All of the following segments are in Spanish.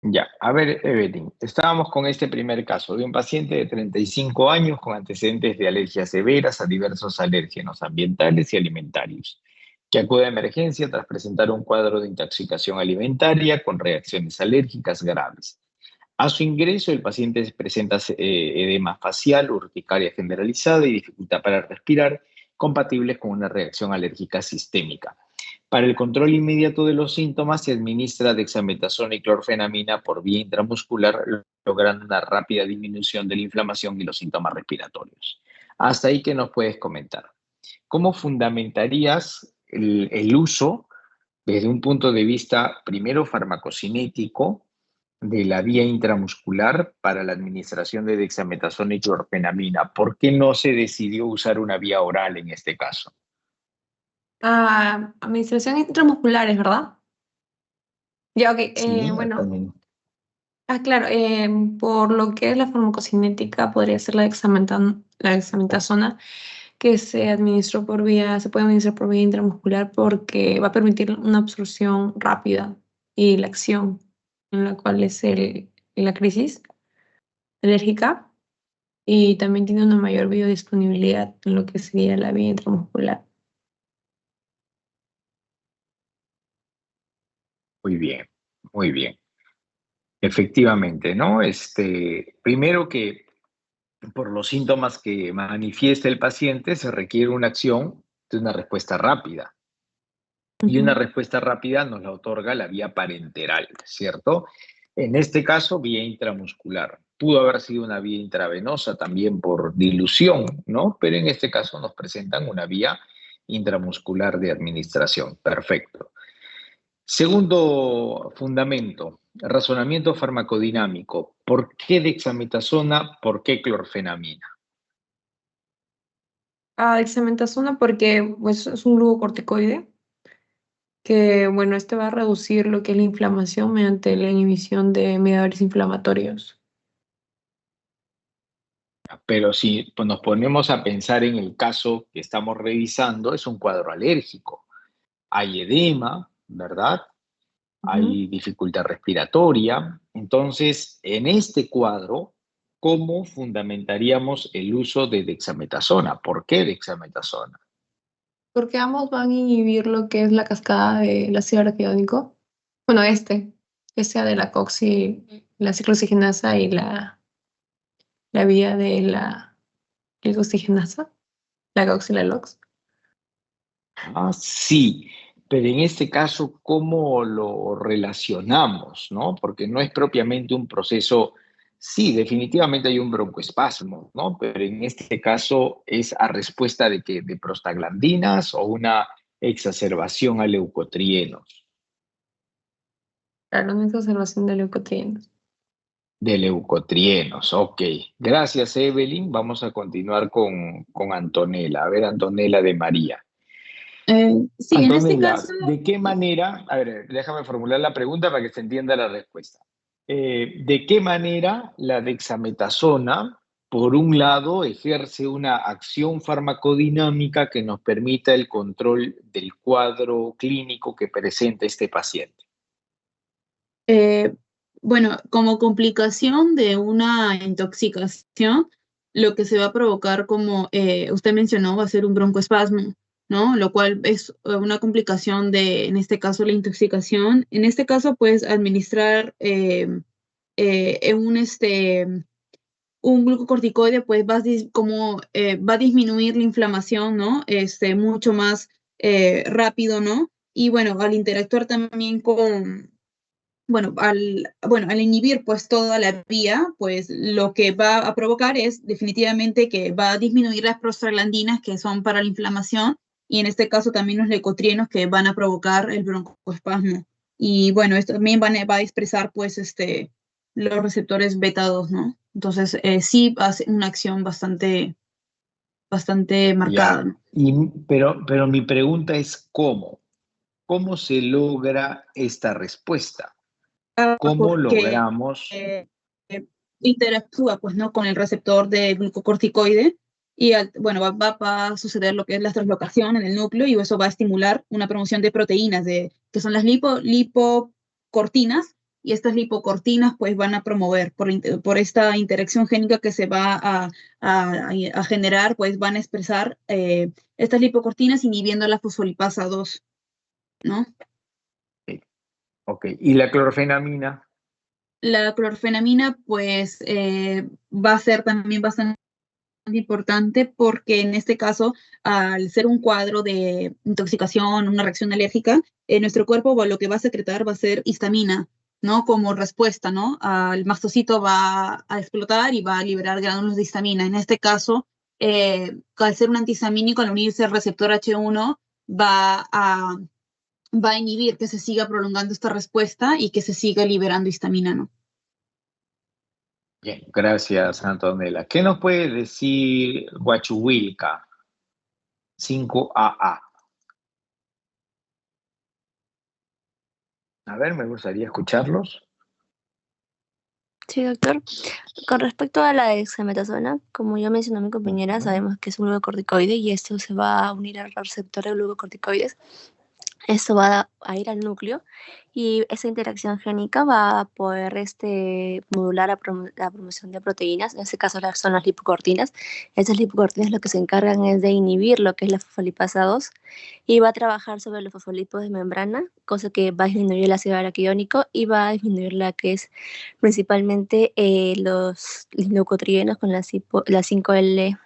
Ya, a ver, Evelyn, estábamos con este primer caso de un paciente de 35 años con antecedentes de alergias severas a diversos alérgenos ambientales y alimentarios, que acude a emergencia tras presentar un cuadro de intoxicación alimentaria con reacciones alérgicas graves. A su ingreso, el paciente presenta edema facial, urticaria generalizada y dificultad para respirar, compatibles con una reacción alérgica sistémica. Para el control inmediato de los síntomas se administra dexametasona y clorfenamina por vía intramuscular, logrando una rápida disminución de la inflamación y los síntomas respiratorios. Hasta ahí, ¿qué nos puedes comentar? ¿Cómo fundamentarías el uso desde un punto de vista, primero, farmacocinético, de la vía intramuscular para la administración de dexametasona y clorfenamina? ¿Por qué no se decidió usar una vía oral en este caso? Administración intramusculares, ¿verdad? Ya, ok. Sí, Bueno, también. claro, por lo que es la farmacocinética, podría ser la dexametasona, que se puede administrar por vía intramuscular porque va a permitir una absorción rápida y la acción en la cual es la crisis alérgica, y también tiene una mayor biodisponibilidad en lo que sería la vía intramuscular. Muy bien, muy bien. Efectivamente, ¿no? Primero que por los síntomas que manifiesta el paciente se requiere una acción de una respuesta rápida. Y una Ujú. respuesta rápida nos la otorga la vía parenteral, ¿cierto? En este caso, vía intramuscular. Pudo haber sido una vía intravenosa también por dilución, ¿no? Pero en este caso nos presentan una vía intramuscular de administración. Perfecto. Segundo fundamento, razonamiento farmacodinámico. ¿Por qué dexametasona? ¿Por qué clorfenamina? Dexametasona porque pues, es un glucocorticoide que, bueno, este va a reducir lo que es la inflamación mediante la inhibición de mediadores inflamatorios. Pero si pues, nos ponemos a pensar en el caso que estamos revisando, es un cuadro alérgico. Hay edema, ¿verdad? Ujú. Hay dificultad respiratoria. Entonces, en este cuadro, ¿cómo fundamentaríamos el uso de dexametasona? ¿Por qué dexametasona? Porque ambos van a inhibir lo que es la cascada del ácido araquidónico. Bueno, que sea de la la ciclooxigenasa y la vía de la glicoxigenasa, la cox y la lox. Ah, sí, pero en este caso, ¿cómo lo relacionamos, no? Porque no es propiamente un proceso, sí, definitivamente hay un broncoespasmo, ¿no? Pero en este caso es a respuesta de que de prostaglandinas o una exacerbación a leucotrienos, Claro, no es observación de leucotrienos. de leucotrienos, ok. Gracias, Evelyn. Vamos a continuar con Antonella. A ver, Antonella de María. Sí, en este Antonella, caso, ¿de qué manera, a ver, déjame formular la pregunta para que se entienda la respuesta. ¿De qué manera la dexametasona, por un lado, ejerce una acción farmacodinámica que nos permita el control del cuadro clínico que presenta este paciente? eh, bueno, como complicación de una intoxicación, lo que se va a provocar, como usted mencionó, va a ser un broncoespasmo, ¿no? Lo cual es una complicación de, en este caso, la intoxicación. En este caso, pues, administrar un glucocorticoide, pues, va a disminuir la inflamación, ¿no? Mucho más rápido, ¿no? Y bueno, al interactuar también al inhibir pues toda la vía, pues lo que va a provocar es definitivamente que va a disminuir las prostaglandinas que son para la inflamación, y en este caso también los leucotrienos que van a provocar el broncoespasmo. Y bueno, esto también va a expresar pues los receptores beta 2, ¿no? Entonces sí hace una acción bastante marcada, Ya, ¿no? pero mi pregunta es ¿cómo? ¿Cómo se logra esta respuesta? ¿Cómo Porque logramos? eh, interactúa pues, ¿no? con el receptor de glucocorticoide, y bueno, va a suceder lo que es la translocación en el núcleo, y eso va a estimular una promoción de proteínas, que son las lipocortinas, y estas lipocortinas pues van a promover por esta interacción génica que se va a generar, pues van a expresar estas lipocortinas inhibiendo la fosfolipasa 2, ¿no? Ok, ¿y la clorfenamina? La clorfenamina pues va a ser también bastante importante porque en este caso, al ser un cuadro de intoxicación, una reacción alérgica, nuestro cuerpo lo que va a secretar va a ser histamina, ¿no? Como respuesta, ¿no? El mastocito va a explotar y va a liberar gránulos de histamina. En este caso, al ser un antihistamínico, al unirse al receptor H1, va a, va a inhibir que se siga prolongando esta respuesta y que se siga liberando histamina, ¿no? Bien, gracias, Antonella. ¿Qué nos puede decir Huachuwilca 5AA? A ver, me gustaría escucharlos. Sí, doctor. Con respecto a la dexametasona, como ya mencionó mi compañera, sabemos que es un glucocorticoide y esto se va a unir al receptor de glucocorticoides. Esto va a ir al núcleo y esa interacción génica va a poder modular la promoción de proteínas, en este caso son las lipocortinas. Estas lipocortinas lo que se encargan es de inhibir lo que es la fosfolipasa 2 y va a trabajar sobre los fosfolipos de membrana, cosa que va a disminuir el ácido araquidónico y va a disminuir la que es principalmente los leucotrienos con la 5L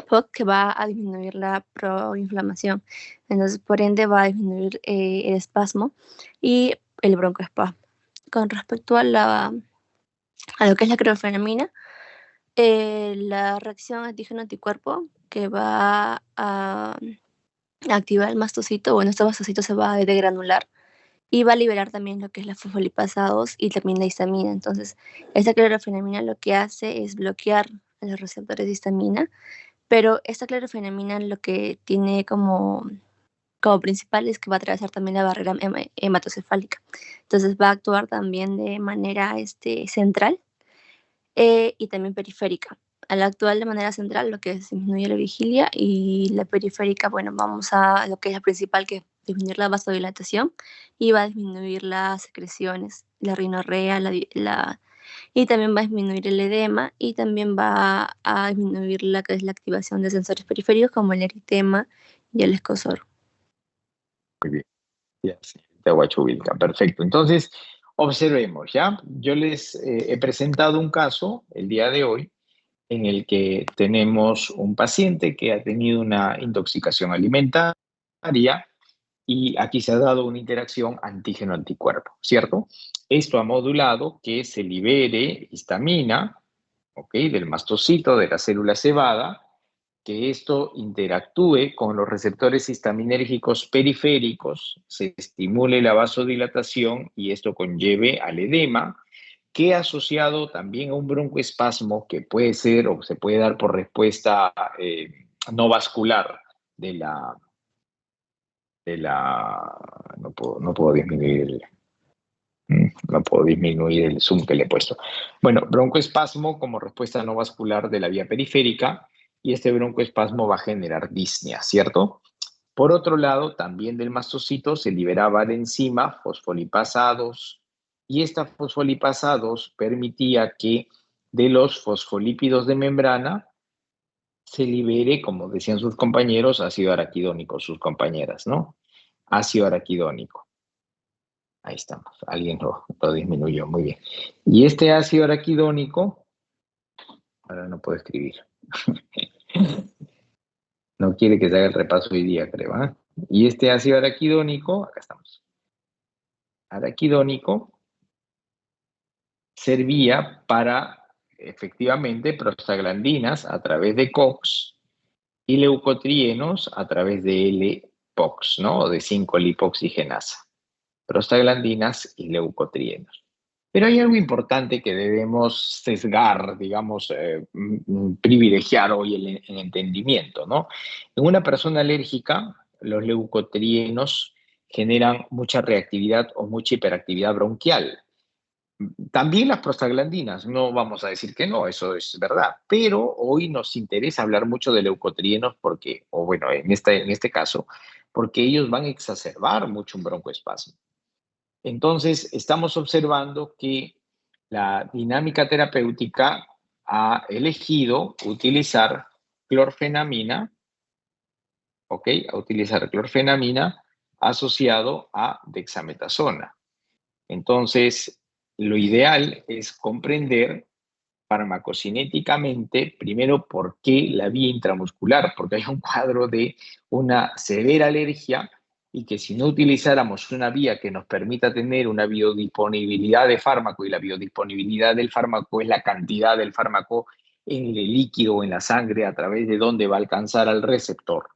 POC, que va a disminuir la proinflamación. Entonces, por ende, va a disminuir el espasmo y el broncoespasmo. Con respecto a lo que es la clorfenamina, la reacción antígeno-anticuerpo que va a activar el mastocito, bueno, este mastocito se va a degranular y va a liberar también lo que es la fosfolipasa 2 y también la histamina. Entonces, esta clorfenamina lo que hace es bloquear los receptores de histamina, pero esta clorfenamina lo que tiene como principal es que va a atravesar también la barrera hematocefálica. Entonces va a actuar también de manera central y también periférica. Al actuar de manera central, lo que disminuye la vigilia, y la periférica, bueno, vamos a lo que es la principal, que es disminuir la vasodilatación y va a disminuir las secreciones, la rinorrea, y también va a disminuir el edema y también va a disminuir la que es la activación de sensores periféricos como el eritema y el escozor. Muy bien. Ya, sí, de Huachuwilca. Perfecto. Entonces, observemos, ¿ya? Yo les he presentado un caso el día de hoy en el que tenemos un paciente que ha tenido una intoxicación alimentaria y aquí se ha dado una interacción antígeno-anticuerpo, ¿cierto? Esto ha modulado que se libere histamina, ¿ok? Del mastocito, de la célula cebada, que esto interactúe con los receptores histaminérgicos periféricos, se estimule la vasodilatación y esto conlleve al edema, que asociado también a un broncoespasmo que puede ser o se puede dar por respuesta no vascular de la... No puedo disminuir no puedo disminuir el zoom que le he puesto. Bueno, broncoespasmo como respuesta no vascular de la vía periférica, y este broncoespasmo va a generar disnea, ¿cierto? Por otro lado, también del mastocito se liberaba la enzima fosfolipasa 2, y esta fosfolipasa 2 permitía que de los fosfolípidos de membrana se libere, como decían sus compañeros, ácido araquidónico, sus compañeras, ¿no? Ácido araquidónico. Ahí estamos, alguien lo disminuyó, muy bien. Y este ácido araquidónico, ahora no puedo escribir, no quiere que se haga el repaso hoy día, creo. ¿Eh? Y este ácido araquidónico, acá estamos, araquidónico, servía para, efectivamente, prostaglandinas a través de COX y leucotrienos a través de L-POX, ¿no? De 5-lipoxigenasa. Prostaglandinas y leucotrienos. Pero hay algo importante que debemos sesgar, digamos, privilegiar hoy el entendimiento, ¿no? En una persona alérgica, los leucotrienos generan mucha reactividad o mucha hiperactividad bronquial. También las prostaglandinas, no vamos a decir que no, eso es verdad, pero hoy nos interesa hablar mucho de leucotrienos porque, o bueno, en este caso, porque ellos van a exacerbar mucho un broncoespasmo. Entonces, estamos observando que la dinámica terapéutica ha elegido utilizar clorfenamina, ¿ok? A utilizar clorfenamina asociado a dexametasona. Entonces, lo ideal es comprender farmacocinéticamente, primero, por qué la vía intramuscular, porque hay un cuadro de una severa alergia y que si no utilizáramos una vía que nos permita tener una biodisponibilidad de fármaco, y la biodisponibilidad del fármaco es la cantidad del fármaco en el líquido o en la sangre a través de donde va a alcanzar al receptor.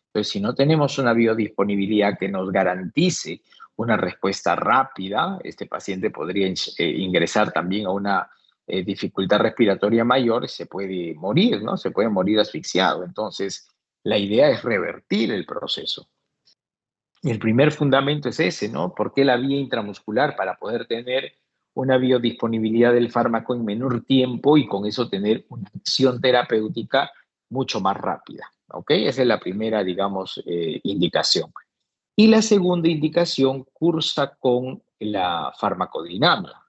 Entonces, si no tenemos una biodisponibilidad que nos garantice una respuesta rápida, este paciente podría ingresar también a una dificultad respiratoria mayor, se puede morir, ¿no? Se puede morir asfixiado. Entonces, la idea es revertir el proceso. Y el primer fundamento es ese, ¿no? ¿Por qué la vía intramuscular? Para poder tener una biodisponibilidad del fármaco en menor tiempo y con eso tener una acción terapéutica mucho más rápida, ¿ok? Esa es la primera, digamos, indicación. Y la segunda indicación cursa con la farmacodinámica.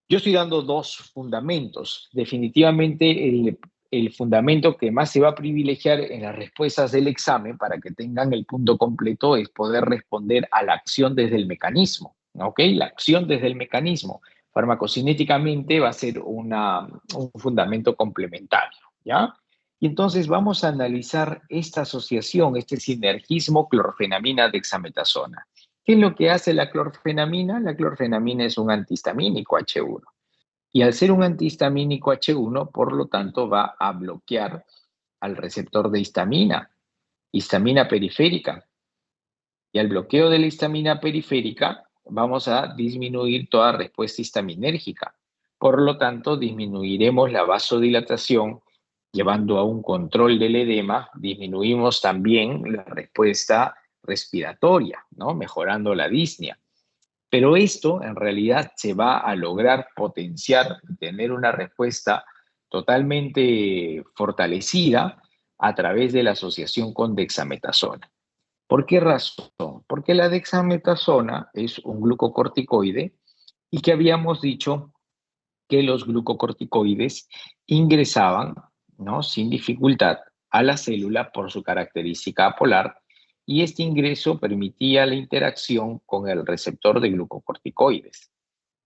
Yo estoy dando dos fundamentos. Definitivamente el fundamento que más se va a privilegiar en las respuestas del examen para que tengan el punto completo es poder responder a la acción desde el mecanismo. ¿Ok? La acción desde el mecanismo. Farmacocinéticamente va a ser un fundamento complementario. ¿Ya? Y entonces vamos a analizar esta asociación, este sinergismo clorfenamina-dexametasona. ¿Qué es lo que hace la clorfenamina? La clorfenamina es un antihistamínico H1. Y al ser un antihistamínico H1, por lo tanto, va a bloquear al receptor de histamina periférica. Y al bloqueo de la histamina periférica, vamos a disminuir toda respuesta histaminérgica. Por lo tanto, disminuiremos la vasodilatación, llevando a un control del edema, disminuimos también la respuesta respiratoria, ¿no? Mejorando la disnea. Pero esto en realidad se va a lograr potenciar y tener una respuesta totalmente fortalecida a través de la asociación con dexametasona. ¿Por qué razón? Porque la dexametasona es un glucocorticoide y que habíamos dicho que los glucocorticoides ingresaban, ¿no?, sin dificultad a la célula por su característica apolar, y este ingreso permitía la interacción con el receptor de glucocorticoides.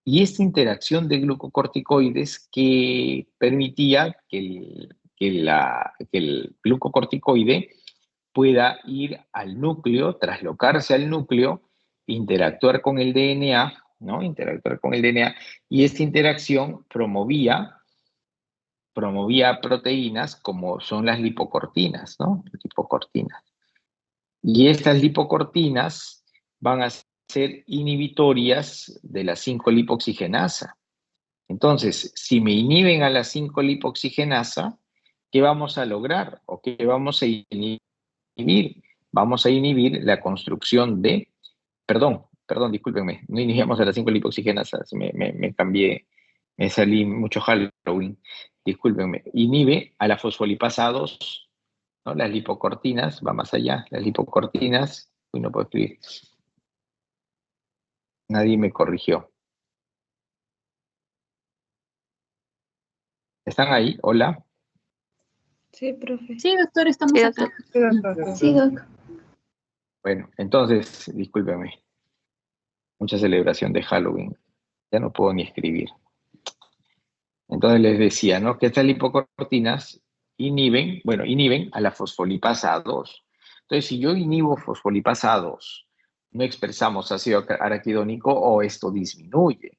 Y esta interacción de glucocorticoides que permitía que el glucocorticoide pueda ir al núcleo, traslocarse al núcleo, interactuar con el DNA, ¿no? Interactuar con el DNA, y esta interacción promovía proteínas como son las lipocortinas, ¿no? Lipocortinas. Y estas lipocortinas van a ser inhibitorias de la 5-lipoxigenasa. Entonces, si me inhiben a la 5-lipoxigenasa, ¿qué vamos a lograr? ¿O qué vamos a inhibir? Vamos a inhibir la construcción de, perdón, discúlpenme, no inhibimos a la 5-lipoxigenasa, me cambié, me salí mucho Halloween, discúlpenme, inhibe a la fosfolipasa 2, ¿no? Las lipocortinas, va más allá, las lipocortinas, uy, no puedo escribir, nadie me corrigió. ¿Están ahí? Hola. Sí, profe. Sí, doctor, estamos Sí, acá. doctor. Sí, doc. Bueno, entonces, discúlpenme, mucha celebración de Halloween, ya no puedo ni escribir. Entonces les decía, ¿no?, que estas lipocortinas inhiben a la fosfolipasa 2. Entonces, si yo inhibo fosfolipasa 2, no expresamos ácido araquidónico, o esto disminuye.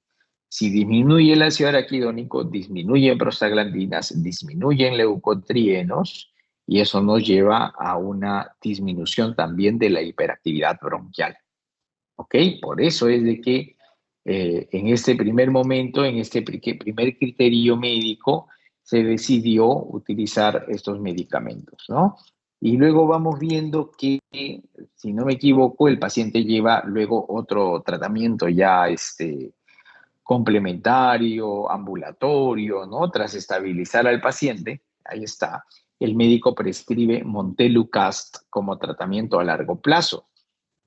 Si disminuye el ácido araquidónico, disminuyen prostaglandinas, disminuyen leucotrienos, y eso nos lleva a una disminución también de la hiperactividad bronquial. ¿Ok? Por eso es de que en este primer momento, en este primer criterio médico, se decidió utilizar estos medicamentos, ¿no? Y luego vamos viendo que, si no me equivoco, el paciente lleva luego otro tratamiento ya complementario, ambulatorio, ¿no? Tras estabilizar al paciente, ahí está, el médico prescribe Montelukast como tratamiento a largo plazo.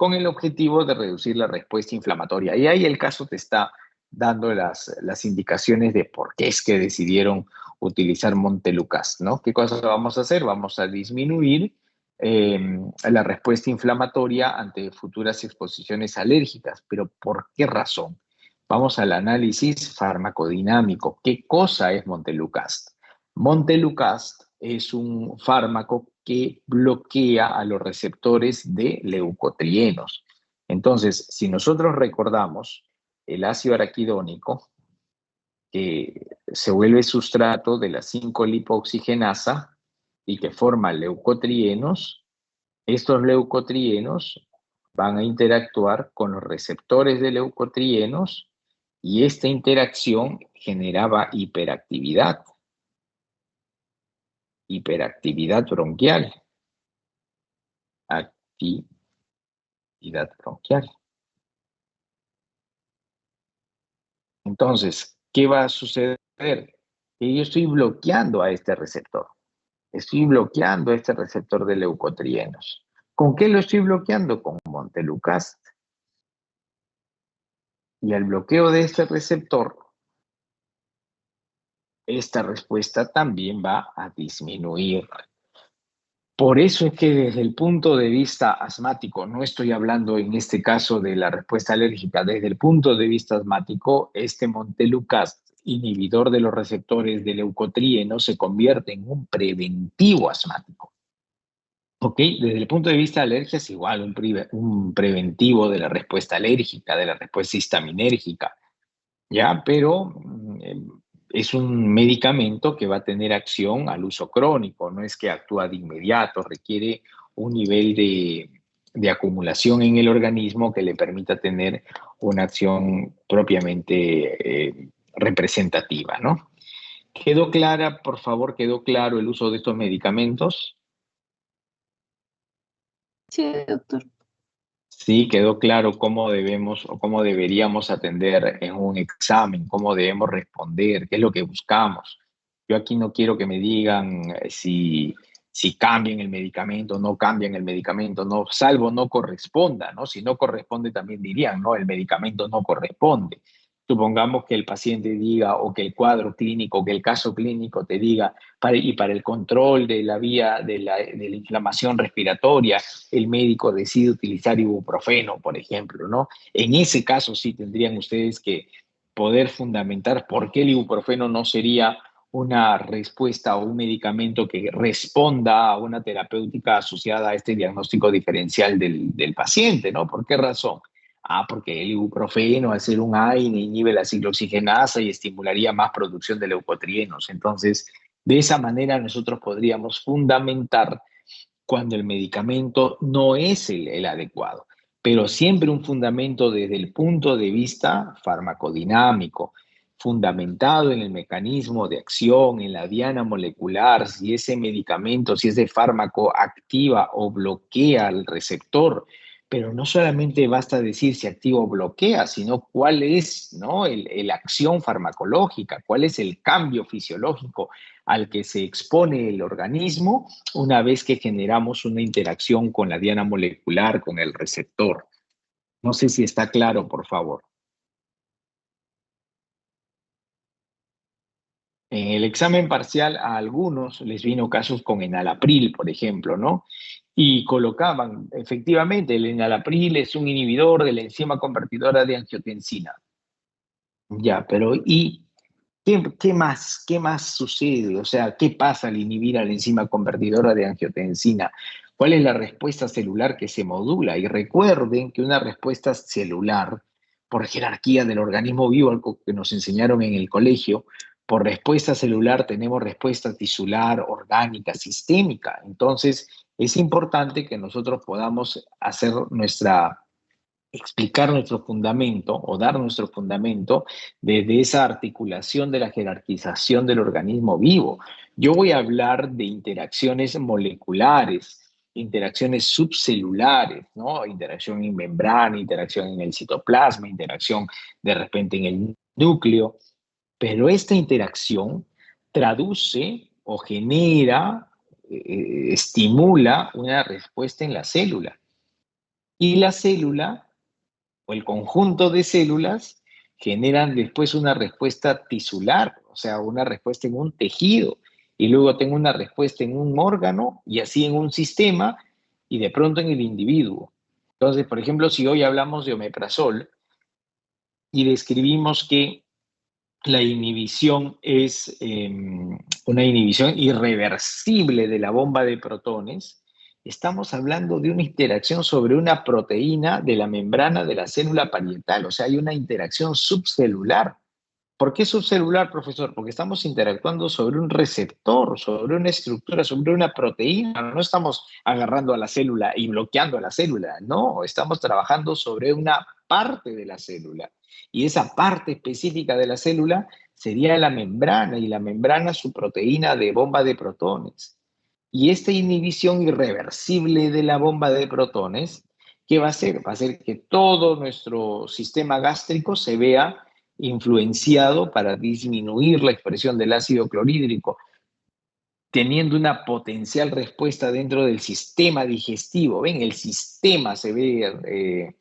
con el objetivo de reducir la respuesta inflamatoria. Y ahí el caso te está dando las indicaciones de por qué es que decidieron utilizar Montelukast, ¿no? ¿Qué cosa vamos a hacer? Vamos a disminuir la respuesta inflamatoria ante futuras exposiciones alérgicas. ¿Pero por qué razón? Vamos al análisis farmacodinámico. ¿Qué cosa es Montelukast? Montelukast es un fármaco que bloquea a los receptores de leucotrienos. Entonces, si nosotros recordamos el ácido araquidónico, que se vuelve sustrato de la 5-lipooxigenasa y que forma leucotrienos, estos leucotrienos van a interactuar con los receptores de leucotrienos y esta interacción generaba hiperactividad bronquial. Actividad bronquial. Entonces, ¿qué va a suceder? Que yo estoy bloqueando a este receptor. Estoy bloqueando a este receptor de leucotrienos. ¿Con qué lo estoy bloqueando? Con Montelukast. Y al bloqueo de este receptor, esta respuesta también va a disminuir. Por eso es que desde el punto de vista asmático, no estoy hablando en este caso de la respuesta alérgica, desde el punto de vista asmático, este Montelukast, inhibidor de los receptores de leucotrieno, se convierte en un preventivo asmático. ¿Ok? Desde el punto de vista de alergia es igual, un preventivo de la respuesta alérgica, de la respuesta histaminérgica, ¿ya? Pero es un medicamento que va a tener acción al uso crónico, no es que actúa de inmediato, requiere un nivel de acumulación en el organismo que le permita tener una acción propiamente representativa, ¿no? ¿Quedó clara, por favor, quedó claro el uso de estos medicamentos? Sí, doctor. Sí, quedó claro cómo debemos o cómo deberíamos atender en un examen, cómo debemos responder, qué es lo que buscamos. Yo aquí no quiero que me digan si cambian el medicamento o no cambian el medicamento, no, salvo no corresponda, ¿no? Si no corresponde también dirían, no, el medicamento no corresponde. Supongamos que el paciente diga o que el cuadro clínico, que el caso clínico te diga, para el control de la vía de la inflamación respiratoria, el médico decide utilizar ibuprofeno, por ejemplo, ¿no? En ese caso sí tendrían ustedes que poder fundamentar por qué el ibuprofeno no sería una respuesta o un medicamento que responda a una terapéutica asociada a este diagnóstico diferencial del paciente, ¿no? ¿Por qué razón? Porque el ibuprofeno, al ser un AINE, inhibe la ciclooxigenasa y estimularía más producción de leucotrienos. Entonces, de esa manera nosotros podríamos fundamentar cuando el medicamento no es el adecuado, pero siempre un fundamento desde el punto de vista farmacodinámico, fundamentado en el mecanismo de acción, en la diana molecular, si ese medicamento, si ese fármaco activa o bloquea el receptor, pero no solamente basta decir si activa o bloquea, sino cuál es, ¿no? la acción farmacológica, cuál es el cambio fisiológico al que se expone el organismo una vez que generamos una interacción con la diana molecular, con el receptor. No sé si está claro, por favor. En el examen parcial a algunos les vino casos con enalapril, por ejemplo, ¿no? Y colocaban, efectivamente, el enalapril es un inhibidor de la enzima convertidora de angiotensina. Ya, pero ¿y qué más sucede? O sea, ¿qué pasa al inhibir a la enzima convertidora de angiotensina? ¿Cuál es la respuesta celular que se modula? Y recuerden que una respuesta celular, por jerarquía del organismo vivo, algo que nos enseñaron en el colegio, por respuesta celular tenemos respuesta tisular, orgánica, sistémica. Entonces, es importante que nosotros podamos hacer explicar nuestro fundamento o dar nuestro fundamento desde esa articulación de la jerarquización del organismo vivo. Yo voy a hablar de interacciones moleculares, interacciones subcelulares, ¿no? Interacción en membrana, interacción en el citoplasma, interacción de repente en el núcleo, pero esta interacción traduce o genera, estimula una respuesta en la célula. Y la célula, o el conjunto de células, generan después una respuesta tisular, o sea, una respuesta en un tejido, y luego tengo una respuesta en un órgano, y así en un sistema, y de pronto en el individuo. Entonces, por ejemplo, si hoy hablamos de omeprazol y describimos que la inhibición es una inhibición irreversible de la bomba de protones, estamos hablando de una interacción sobre una proteína de la membrana de la célula parietal, o sea, hay una interacción subcelular. ¿Por qué subcelular, profesor? Porque estamos interactuando sobre un receptor, sobre una estructura, sobre una proteína. No estamos agarrando a la célula y bloqueando a la célula. No, estamos trabajando sobre una parte de la célula. Y esa parte específica de la célula sería la membrana, y la membrana su proteína de bomba de protones. Y esta inhibición irreversible de la bomba de protones, ¿qué va a hacer? Va a hacer que todo nuestro sistema gástrico se vea influenciado para disminuir la expresión del ácido clorhídrico, teniendo una potencial respuesta dentro del sistema digestivo. ¿Ven? El sistema se ve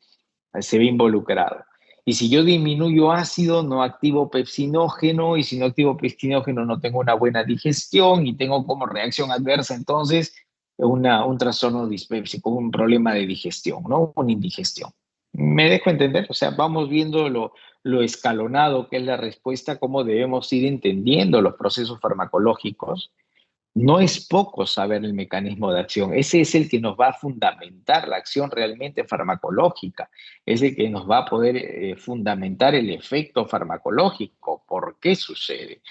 involucrado. Y si yo disminuyo ácido, no activo pepsinógeno, y si no activo pepsinógeno no tengo una buena digestión y tengo como reacción adversa entonces un trastorno dispépsico, un problema de digestión, ¿no? Una indigestión. ¿Me dejo entender? O sea, vamos viendo lo escalonado que es la respuesta, cómo debemos ir entendiendo los procesos farmacológicos. No es poco saber el mecanismo de acción. Ese es el que nos va a fundamentar la acción realmente farmacológica. Es el que nos va a poder fundamentar el efecto farmacológico. ¿Por qué sucede?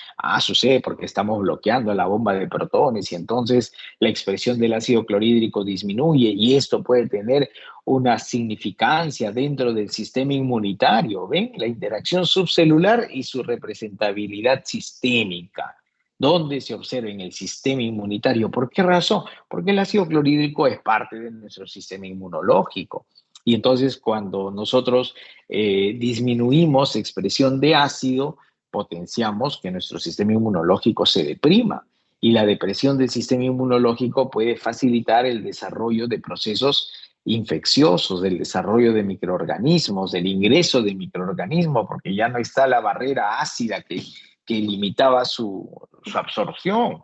Sucede porque estamos bloqueando la bomba de protones y entonces la expresión del ácido clorhídrico disminuye, y esto puede tener una significancia dentro del sistema inmunitario. ¿Ven? La interacción subcelular y su representabilidad sistémica, donde se observa en el sistema inmunitario. ¿Por qué razón? Porque el ácido clorhídrico es parte de nuestro sistema inmunológico. Y entonces cuando nosotros disminuimos expresión de ácido, potenciamos que nuestro sistema inmunológico se deprima. Y la depresión del sistema inmunológico puede facilitar el desarrollo de procesos infecciosos, del desarrollo de microorganismos, del ingreso de microorganismos, porque ya no está la barrera ácida que limitaba su absorción.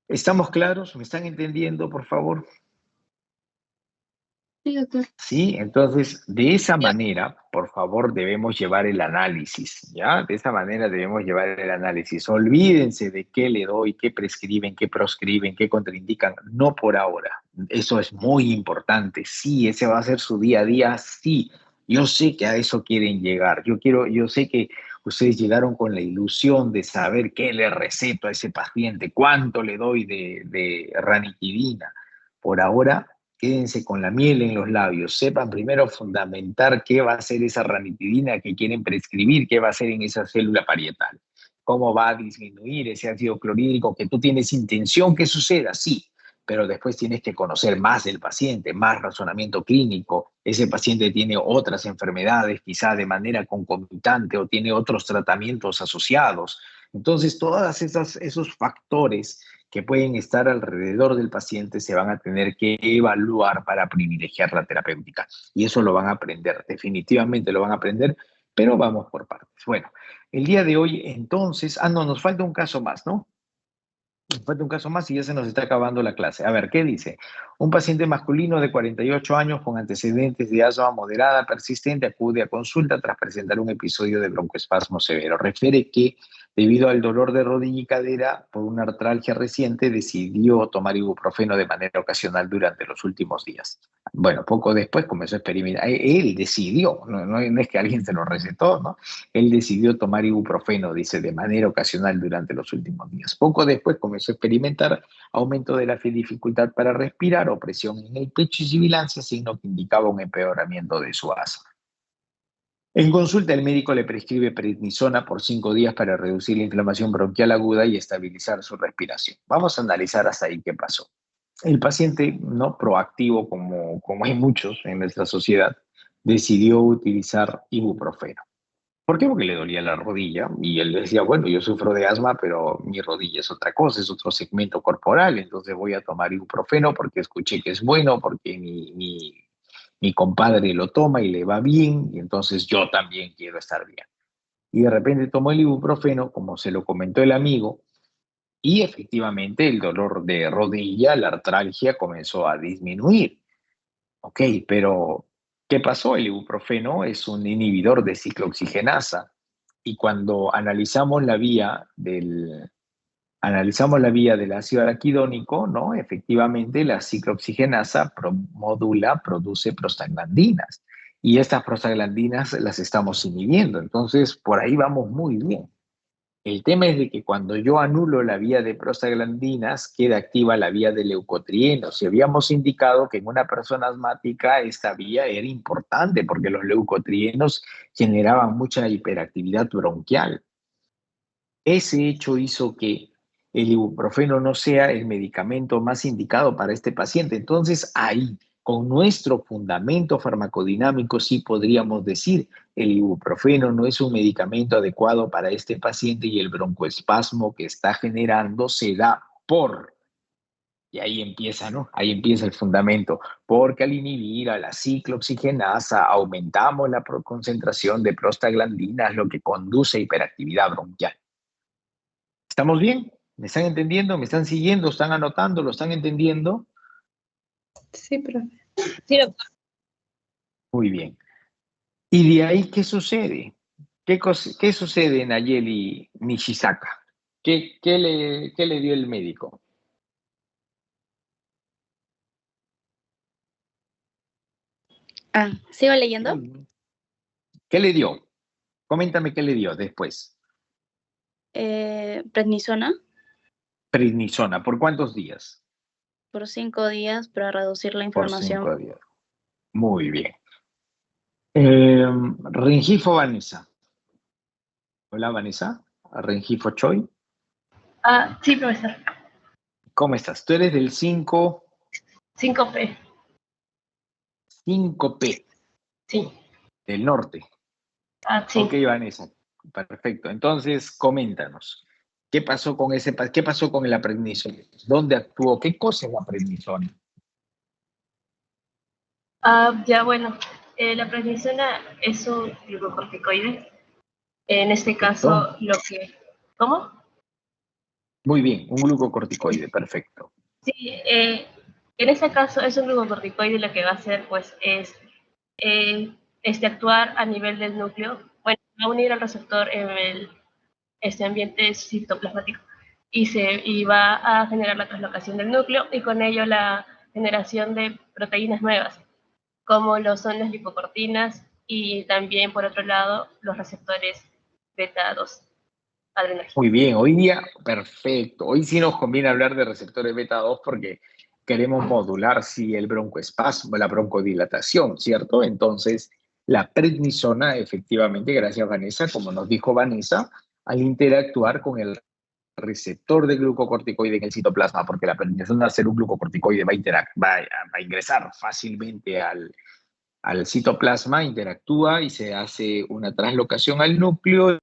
¿Estamos claros? ¿Me están entendiendo, por favor? Sí, doctor. Sí, entonces, de esa manera, por favor, debemos llevar el análisis, ¿ya? De esa manera debemos llevar el análisis. Olvídense de qué le doy, qué prescriben, qué proscriben, qué contraindican. No por ahora. Eso es muy importante. Sí, ese va a ser su día a día. Sí, yo sé que a eso quieren llegar. Yo sé que ustedes llegaron con la ilusión de saber qué le receto a ese paciente, cuánto le doy de ranitidina. Por ahora, quédense con la miel en los labios. Sepan primero fundamentar qué va a ser esa ranitidina que quieren prescribir, qué va a ser en esa célula parietal. Cómo va a disminuir ese ácido clorhídrico que tú tienes intención que suceda, sí, pero después tienes que conocer más del paciente, más razonamiento clínico. Ese paciente tiene otras enfermedades, quizá de manera concomitante, o tiene otros tratamientos asociados. Entonces, todos esos factores que pueden estar alrededor del paciente se van a tener que evaluar para privilegiar la terapéutica. Y eso lo van a aprender, definitivamente lo van a aprender, pero vamos por partes. Bueno, el día de hoy entonces, no, nos falta un caso más, ¿no? Nos falta un caso más y ya se nos está acabando la clase. A ver, ¿qué dice? Un paciente masculino de 48 años con antecedentes de asma moderada persistente acude a consulta tras presentar un episodio de broncoespasmo severo. Refiere que, debido al dolor de rodilla y cadera por una artralgia reciente, decidió tomar ibuprofeno de manera ocasional durante los últimos días. Bueno, poco después comenzó a experimentar. Él decidió, no es que alguien se lo recetó, ¿no? Él decidió tomar ibuprofeno, dice, de manera ocasional durante los últimos días. Poco después comenzó a experimentar aumento de la dificultad para respirar, opresión en el pecho y sibilancia, signo que indicaba un empeoramiento de su asma. En consulta, el médico le prescribe prednisona por 5 días para reducir la inflamación bronquial aguda y estabilizar su respiración. Vamos a analizar hasta ahí qué pasó. El paciente, no proactivo como hay muchos en nuestra sociedad, decidió utilizar ibuprofeno. ¿Por qué? Porque le dolía la rodilla y él decía, bueno, yo sufro de asma, pero mi rodilla es otra cosa, es otro segmento corporal, entonces voy a tomar ibuprofeno porque escuché que es bueno, porque mi compadre lo toma y le va bien, y entonces yo también quiero estar bien. Y de repente tomó el ibuprofeno, como se lo comentó el amigo, y efectivamente el dolor de rodilla, la artralgia comenzó a disminuir. Ok, pero ¿qué pasó? El ibuprofeno es un inhibidor de ciclooxigenasa y cuando analizamos la vía del ácido araquidónico, ¿no? Efectivamente, la ciclooxigenasa produce prostaglandinas y estas prostaglandinas las estamos inhibiendo. Entonces, por ahí vamos muy bien. El tema es de que cuando yo anulo la vía de prostaglandinas, queda activa la vía de leucotrienos. Y habíamos indicado que en una persona asmática esta vía era importante porque los leucotrienos generaban mucha hiperactividad bronquial. Ese hecho hizo que el ibuprofeno no sea el medicamento más indicado para este paciente. Entonces, ahí, con nuestro fundamento farmacodinámico, sí podríamos decir, el ibuprofeno no es un medicamento adecuado para este paciente y el broncoespasmo que está generando se da por... Y ahí empieza, ¿no? Ahí empieza el fundamento, porque al inhibir a la ciclooxigenasa aumentamos la concentración de prostaglandinas, lo que conduce a hiperactividad bronquial. ¿Estamos bien? ¿Me están entendiendo? ¿Me están siguiendo? ¿Están anotando? ¿Lo están entendiendo? Sí, profe. Sí, doctor. Muy bien. ¿Y de ahí qué sucede? ¿Qué sucede en Nayeli Nishizaka? ¿Qué le dio el médico? ¿Sigo leyendo? ¿Qué le dio? Coméntame qué le dio después. Prednisona Prednisona. ¿Por cuántos días? por 5 días para reducir la Por inflamación. 5 días. Muy bien. Rengifo Vanessa. Hola Vanessa. Rengifo Choi. Sí, profesor. ¿Cómo estás? Tú eres del 5P. 5P, Sí. del norte. Sí. Ok, Vanessa. Perfecto. Entonces, coméntanos. ¿Qué pasó con qué pasó con la prednisona? ¿Dónde actuó? ¿Qué cosa es la prednisona? Ya bueno, la prednisona es un glucocorticoide. En este caso, ¿Cómo? Muy bien, un glucocorticoide, perfecto. Sí, en este caso es un glucocorticoide y lo que va a hacer pues es actuar a nivel del núcleo. Bueno, va a unir al receptor en este ambiente citoplasmático y va a generar la translocación del núcleo y con ello la generación de proteínas nuevas, como lo son las lipocortinas y también, por otro lado, los receptores beta 2 adrenérgicos. Muy bien, hoy día, perfecto. Hoy sí nos conviene hablar de receptores beta 2 porque queremos modular sí, el broncoespasmo, la broncodilatación, ¿cierto? Entonces, la prednisona, efectivamente, gracias Vanessa, como nos dijo Vanessa, al interactuar con el receptor de glucocorticoide en el citoplasma, porque la prednisona al ser un glucocorticoide va a ingresar fácilmente al citoplasma, interactúa y se hace una translocación al núcleo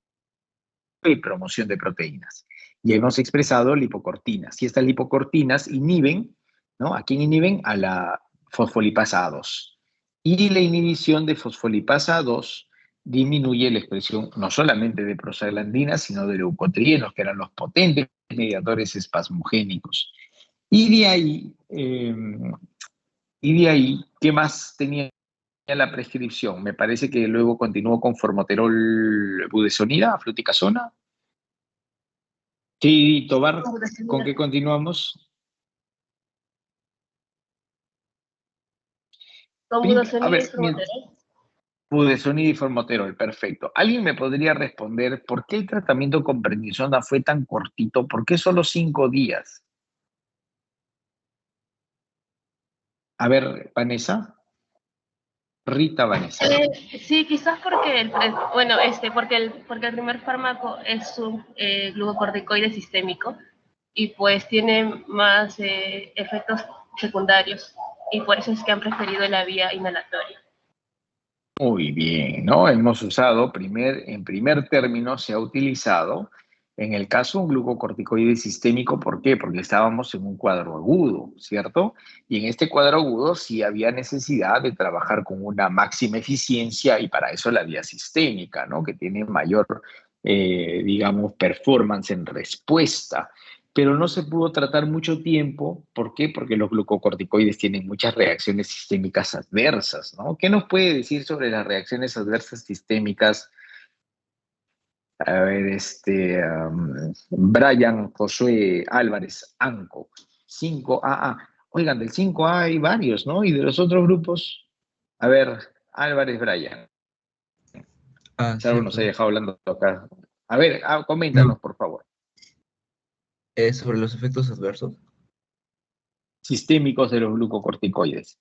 y promoción de proteínas. Y hemos expresado lipocortinas. Y estas lipocortinas inhiben, ¿no? ¿A quién inhiben? A la fosfolipasa A2. Y la inhibición de fosfolipasa A2 disminuye la expresión no solamente de prostaglandinas, sino de leucotrienos, que eran los potentes mediadores espasmogénicos. Y de ahí, ¿qué más tenía la prescripción? Me parece que luego continuó con formoterol budesonida, fluticasona. Sí, Tobar, ¿con qué continuamos? Con budesonida A ver, y formoterol. budesonida y formoterol, perfecto. ¿Alguien me podría responder por qué el tratamiento con prednisona fue tan cortito? ¿Por qué solo 5 días? A ver, Vanessa. Rita Vanessa. Sí, quizás porque porque el primer fármaco es un glucocorticoide sistémico y pues tiene más efectos secundarios y por eso es que han preferido la vía inhalatoria. Muy bien, ¿no? Hemos usado, en primer término se ha utilizado En el caso de un glucocorticoide sistémico, ¿por qué? Porque estábamos en un cuadro agudo, ¿cierto? Y en este cuadro agudo sí había necesidad de trabajar con una máxima eficiencia y para eso la vía sistémica, ¿no? Que tiene mayor, digamos, performance en respuesta. Pero no se pudo tratar mucho tiempo. ¿Por qué? Porque los glucocorticoides tienen muchas reacciones sistémicas adversas, ¿no? ¿Qué nos puede decir sobre las reacciones adversas sistémicas? A ver, Brian Josué Álvarez, ANCO, 5AA. Oigan, del 5A hay varios, ¿no? Y de los otros grupos, a ver, Álvarez, Brian. Salvo nos ha Cierto. dejado hablando acá. A ver, coméntanos, No, por favor. sobre los efectos adversos. Sistémicos de los glucocorticoides.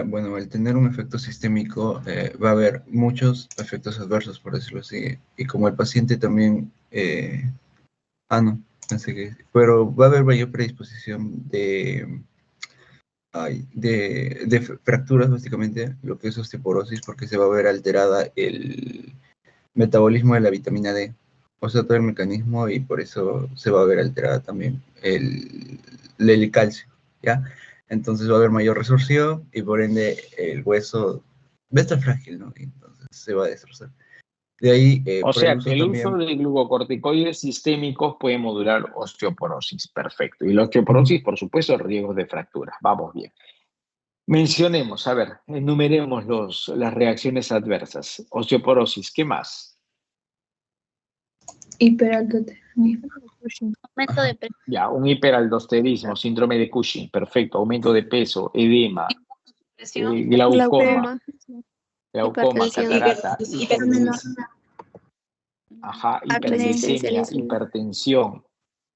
Bueno, al tener un efecto sistémico, va a haber muchos efectos adversos, por decirlo así. Y como el paciente también... no, pensé que... Pero va a haber mayor predisposición de fracturas, básicamente, lo que es osteoporosis, porque se va a ver alterada el metabolismo de la vitamina D, o sea, todo el mecanismo, y por eso se va a ver alterada también el calcio, ¿ya? Entonces va a haber mayor resorción y por ende el hueso va a estar frágil, ¿no? Y entonces se va a destrozar. De ahí, O por el sea, uso que el uso también... de glucocorticoides sistémicos puede modular osteoporosis. Perfecto. Y la osteoporosis, por supuesto, riesgos de fracturas. Vamos bien. Mencionemos, a ver, enumeremos las reacciones adversas. Osteoporosis, ¿qué más? Hiperaldoteronismo. Aumento de peso. Ya, un hiperaldosterismo, síndrome de Cushing, perfecto, aumento de peso, edema, glaucoma, Hipertensión. catarata, Acné, hiperglicemia, hipertensión,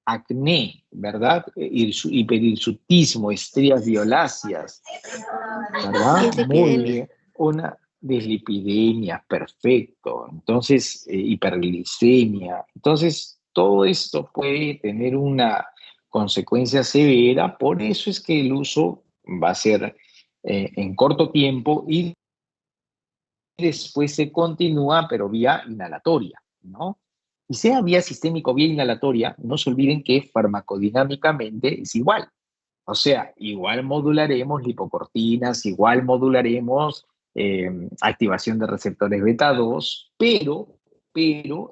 acné, ¿verdad? Hiperhirsutismo, estrías violáceas, ¿verdad? Muy dislipidemia. bien. Una dislipidemia, perfecto. Entonces, hiperglicemia. Entonces, todo esto puede tener una consecuencia severa, por eso es que el uso va a ser en corto tiempo y después se continúa, pero vía inhalatoria, ¿no? Y sea vía sistémico o vía inhalatoria, no se olviden que farmacodinámicamente es igual. O sea, igual modularemos lipocortinas, igual modularemos activación de receptores beta 2, pero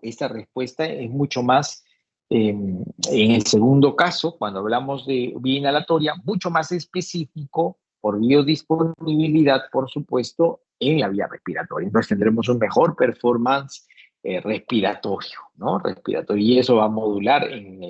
esta respuesta es mucho más, en el segundo caso, cuando hablamos de vía inhalatoria, mucho más específico por biodisponibilidad, por supuesto, en la vía respiratoria. Entonces tendremos un mejor performance respiratorio, ¿no? Respiratorio, y eso va a modular en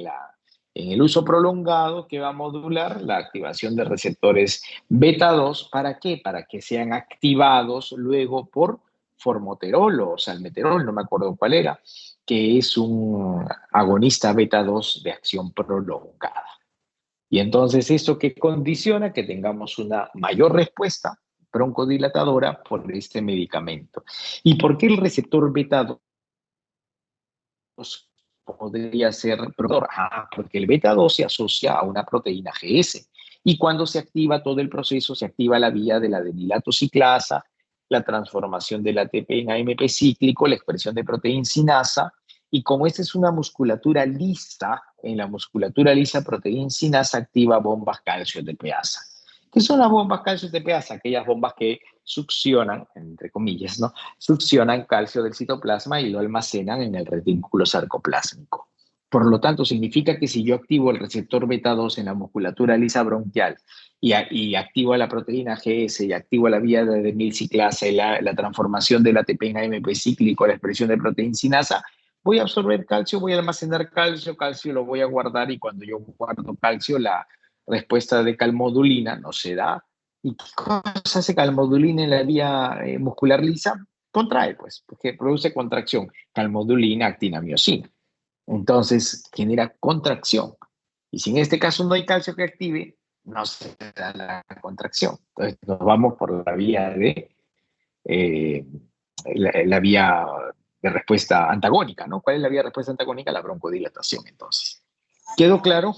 el uso prolongado, que va a modular la activación de receptores beta 2. ¿Para qué? Para que sean activados luego por formoterol o salmeterol, no me acuerdo cuál era, que es un agonista beta 2 de acción prolongada. Y entonces esto que condiciona que tengamos una mayor respuesta broncodilatadora por este medicamento. ¿Y por qué el receptor beta 2 podría ser productor? Porque el beta 2 se asocia a una proteína GS y cuando se activa todo el proceso, se activa la vía de la adenilato ciclasa, la transformación del ATP en AMP cíclico, la expresión de proteína sinasa, y como esta es una musculatura lisa, en la musculatura lisa proteína sinasa activa bombas calcio TPasa. ¿Qué son las bombas calcio TPasa? Aquellas bombas que succionan, entre comillas, ¿no? Succionan calcio del citoplasma y lo almacenan en el retículo sarcoplásmico. Por lo tanto, significa que si yo activo el receptor beta 2 en la musculatura lisa bronquial y activo la proteína GS y activo la vía de adenilciclasa y la transformación del ATP en AMP cíclico, la expresión de proteína sinasa, voy a absorber calcio, voy a almacenar calcio lo voy a guardar, y cuando yo guardo calcio, la respuesta de calmodulina no se da. ¿Y qué cosa hace calmodulina en la vía muscular lisa? Contrae, pues, porque produce contracción. Calmodulina, actinamiosina. Entonces, genera contracción. Y si en este caso no hay calcio que active, no se da la contracción. Entonces, nos vamos por la vía de la vía de respuesta antagónica, ¿no? ¿Cuál es la vía de respuesta antagónica? La broncodilatación, entonces. ¿Quedó claro?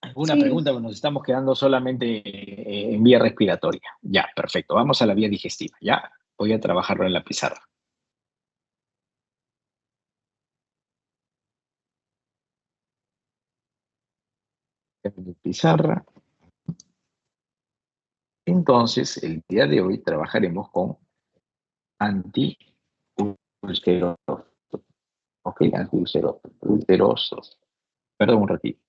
¿Alguna pregunta? Bueno, nos estamos quedando solamente en vía respiratoria. Ya, perfecto. Vamos a la vía digestiva. Ya, voy a trabajarlo en la pizarra. pizarra. Entonces, el día de hoy trabajaremos con antiulcerosos. Ok, antiulcerosos. Perdón un ratito.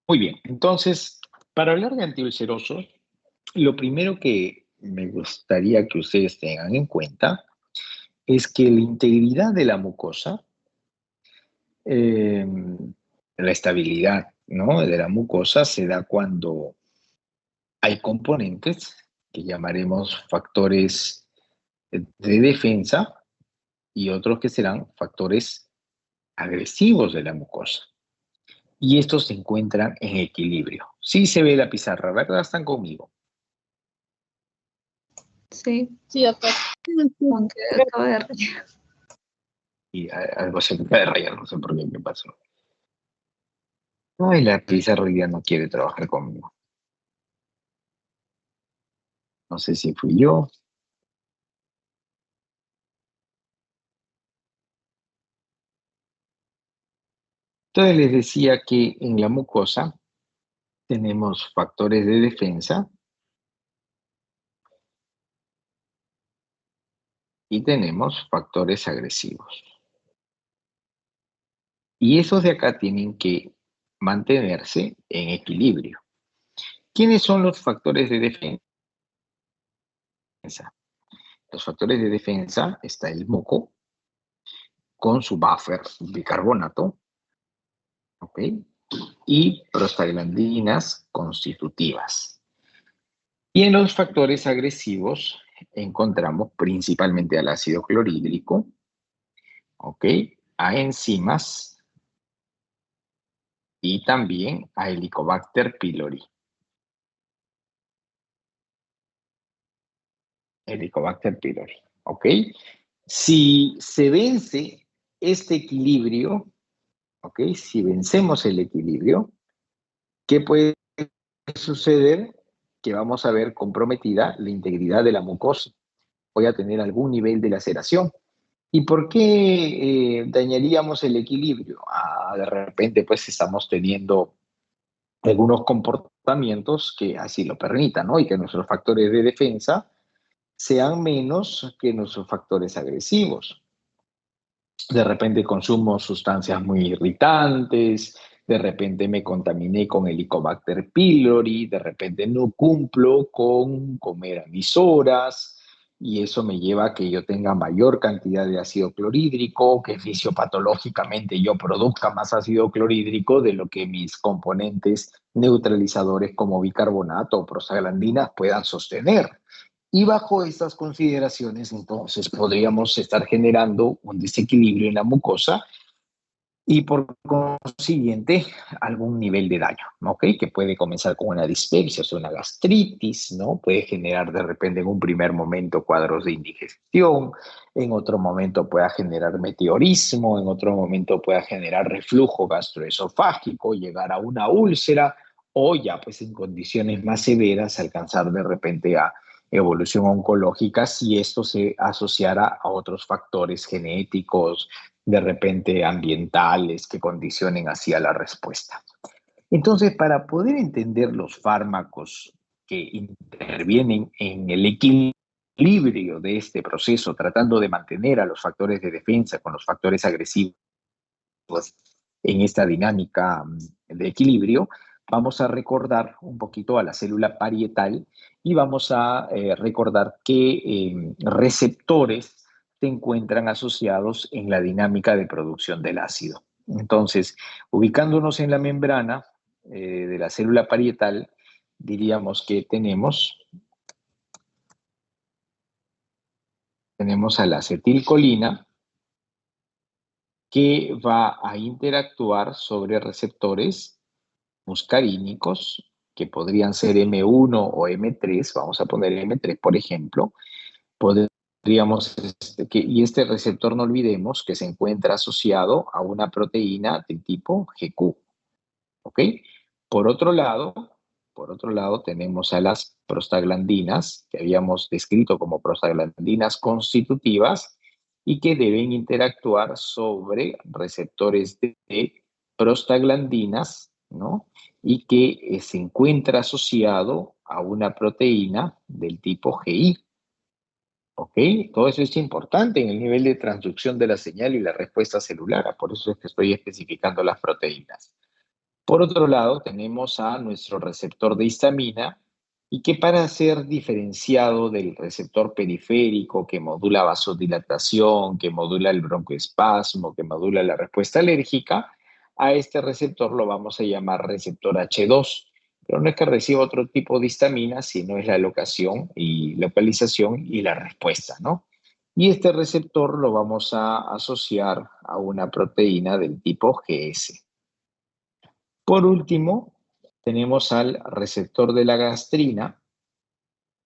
Muy bien, entonces, para hablar de antiulcerosos, lo primero que me gustaría que ustedes tengan en cuenta es que la integridad de la mucosa, eh, la estabilidad, ¿no?, de la mucosa se da cuando hay componentes que llamaremos factores de defensa y otros que serán factores agresivos de la mucosa. Y estos se encuentran en equilibrio. Sí se ve la pizarra, ¿verdad? Están conmigo. Sí, Sí, doctor. aunque acabo de rayar. Y algo se acaba de rayar, no sé por qué pasó. Ay, la pizarra ya no quiere trabajar conmigo. No sé si fui yo. Entonces les decía que en la mucosa tenemos factores de defensa y tenemos factores agresivos. Y esos de acá tienen que mantenerse en equilibrio. ¿Quiénes son los factores de defensa? Los factores de defensa está el muco con su buffer bicarbonato, ¿ok?, y prostaglandinas constitutivas. Y en los factores agresivos encontramos principalmente al ácido clorhídrico, ¿ok?, a enzimas y también a Helicobacter pylori. Helicobacter pylori, ¿ok? Si se vence este equilibrio, ¿ok? Si vencemos el equilibrio, ¿qué puede suceder? Que vamos a ver comprometida la integridad de la mucosa. Voy a tener algún nivel de laceración. ¿Y por qué dañaríamos el equilibrio? De repente, pues estamos teniendo algunos comportamientos que así lo permitan, ¿no? Y que nuestros factores de defensa sean menos que nuestros factores agresivos. De repente consumo sustancias muy irritantes, de repente me contaminé con Helicobacter pylori, de repente no cumplo con comer a mis horas, y eso me lleva a que yo tenga mayor cantidad de ácido clorhídrico, que fisiopatológicamente yo produzca más ácido clorhídrico de lo que mis componentes neutralizadores como bicarbonato o prostaglandinas puedan sostener. Y bajo estas consideraciones, entonces, podríamos estar generando un desequilibrio en la mucosa y por consiguiente algún nivel de daño, ¿ok? Que puede comenzar con una dispepsia, o sea, una gastritis, ¿no? Puede generar de repente en un primer momento cuadros de indigestión, en otro momento pueda generar meteorismo, en otro momento pueda generar reflujo gastroesofágico, llegar a una úlcera o ya pues en condiciones más severas alcanzar de repente a evolución oncológica si esto se asociara a otros factores genéticos, de repente ambientales, que condicionen así a la respuesta. Entonces, para poder entender los fármacos que intervienen en el equilibrio de este proceso, tratando de mantener a los factores de defensa con los factores agresivos en esta dinámica de equilibrio, vamos a recordar un poquito a la célula parietal y vamos a recordar qué receptores se encuentran asociados en la dinámica de producción del ácido. Entonces, ubicándonos en la membrana de la célula parietal, diríamos que tenemos a la acetilcolina, que va a interactuar sobre receptores muscarínicos, que podrían ser M1 o M3, vamos a poner M3 por ejemplo, podríamos, y este receptor no olvidemos que se encuentra asociado a una proteína de tipo GQ, ¿ok? Por otro lado tenemos a las prostaglandinas, que habíamos descrito como prostaglandinas constitutivas, y que deben interactuar sobre receptores de prostaglandinas, ¿no? Y que se encuentra asociado a una proteína del tipo GI. ¿Ok? Todo eso es importante en el nivel de transducción de la señal y la respuesta celular. Por eso es que estoy especificando las proteínas. Por otro lado, tenemos a nuestro receptor de histamina, y que para ser diferenciado del receptor periférico que modula vasodilatación, que modula el broncoespasmo, que modula la respuesta alérgica, a este receptor lo vamos a llamar receptor H2. Pero no es que reciba otro tipo de histamina, sino es la localización y la respuesta, ¿no? Y este receptor lo vamos a asociar a una proteína del tipo GS. Por último, tenemos al receptor de la gastrina,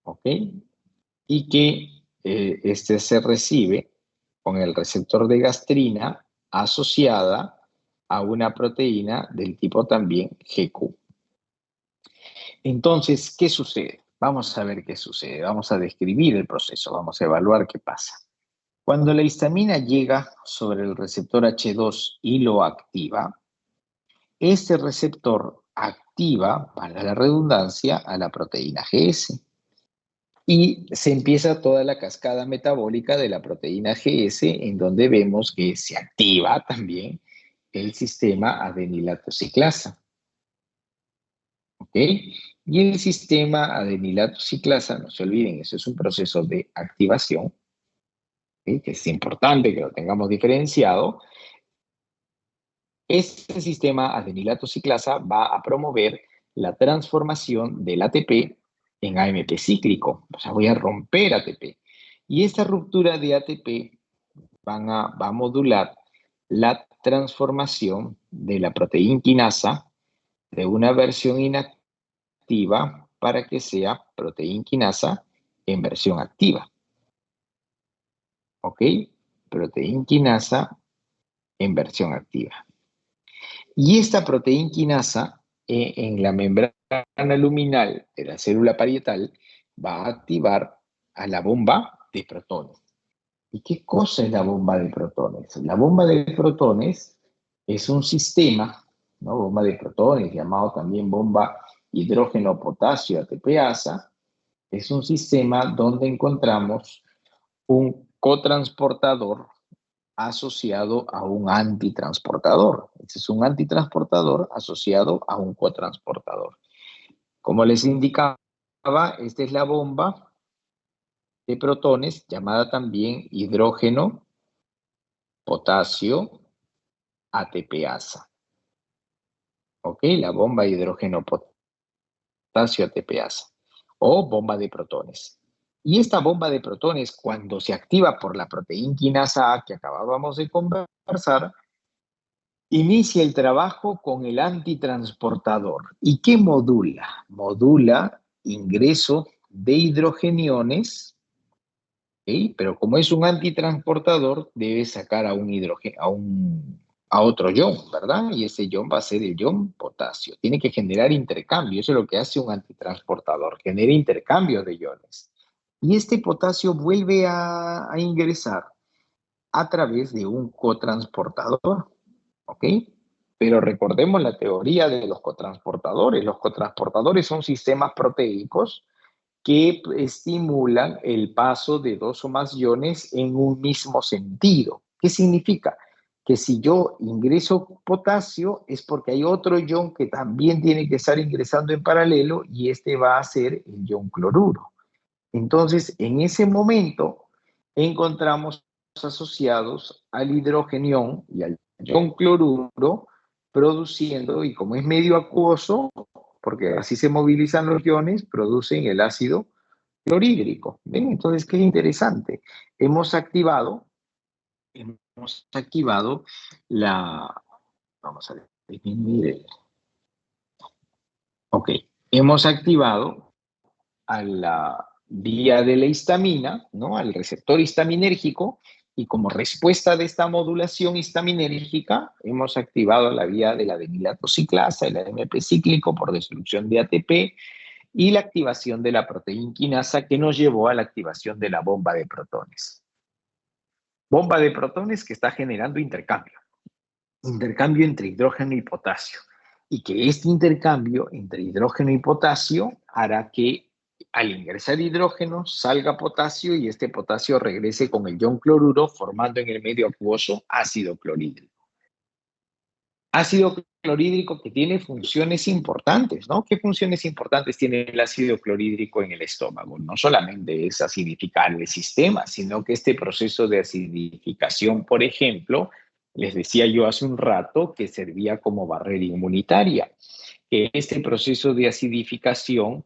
¿ok? Y que este se recibe con el receptor de gastrina asociada a una proteína del tipo también GQ. Entonces, ¿qué sucede? Vamos a ver qué sucede. Vamos a describir el proceso, vamos a evaluar qué pasa. Cuando la histamina llega sobre el receptor H2 y lo activa, este receptor activa, para la redundancia, a la proteína GS. Y se empieza toda la cascada metabólica de la proteína GS, en donde vemos que se activa también el sistema adenilato ciclasa. ¿Ok? Y el sistema adenilato ciclasa, no se olviden, eso es un proceso de activación, ¿ok? Que es importante que lo tengamos diferenciado. Este sistema adenilato ciclasa va a promover la transformación del ATP en AMP cíclico. O sea, voy a romper ATP. Y esta ruptura de ATP va a modular la transformación de la proteína quinasa de una versión inactiva para que sea proteína quinasa en versión activa. ¿Ok? Proteína quinasa en versión activa. Y esta proteína quinasa en la membrana luminal de la célula parietal va a activar a la bomba de protones. ¿Y qué cosa es la bomba de protones? La bomba de protones es un sistema, ¿no? Bomba de protones, llamado también bomba hidrógeno-potasio ATPasa, es un sistema donde encontramos un cotransportador asociado a un antitransportador. Este es un antitransportador asociado a un cotransportador. Como les indicaba, esta es la bomba de protones, llamada también hidrógeno, potasio, ATPasa. ¿Ok? La bomba hidrógeno, potasio, ATPasa. O bomba de protones. Y esta bomba de protones, cuando se activa por la proteína quinasa A que acabábamos de conversar, inicia el trabajo con el antitransportador. ¿Y qué modula? Modula ingreso de hidrogeniones, ¿okay? Pero como es un antitransportador, debe sacar a otro ion, ¿verdad? Y ese ion va a ser el ion potasio. Tiene que generar intercambio. Eso es lo que hace un antitransportador, genera intercambio de iones. Y este potasio vuelve a ingresar a través de un cotransportador. ¿Ok? Pero recordemos la teoría de los cotransportadores. Los cotransportadores son sistemas proteicos que estimulan el paso de dos o más iones en un mismo sentido. ¿Qué significa? Que si yo ingreso potasio es porque hay otro ion que también tiene que estar ingresando en paralelo, y este va a ser el ion cloruro. Entonces, en ese momento encontramos asociados al hidrogenión y al ion cloruro produciendo, y como es medio acuoso, porque así se movilizan los iones, producen el ácido clorhídrico. ¿Ven? Entonces, qué interesante. Hemos activado la... Vamos a definir. Ok. Hemos activado a la vía de la histamina, ¿no? Al receptor histaminérgico, y como respuesta de esta modulación histaminérgica, hemos activado la vía de la adenilatociclasa, el AMP cíclico por destrucción de ATP, y la activación de la proteinquinasa que nos llevó a la activación de la bomba de protones. Bomba de protones que está generando intercambio entre hidrógeno y potasio, y que este intercambio entre hidrógeno y potasio hará que al ingresar hidrógeno salga potasio y este potasio regrese con el ion cloruro formando en el medio acuoso ácido clorhídrico. Ácido clorhídrico que tiene funciones importantes, ¿no? ¿Qué funciones importantes tiene el ácido clorhídrico en el estómago? No solamente es acidificar el sistema, sino que este proceso de acidificación, por ejemplo, les decía yo hace un rato que servía como barrera inmunitaria, que este proceso de acidificación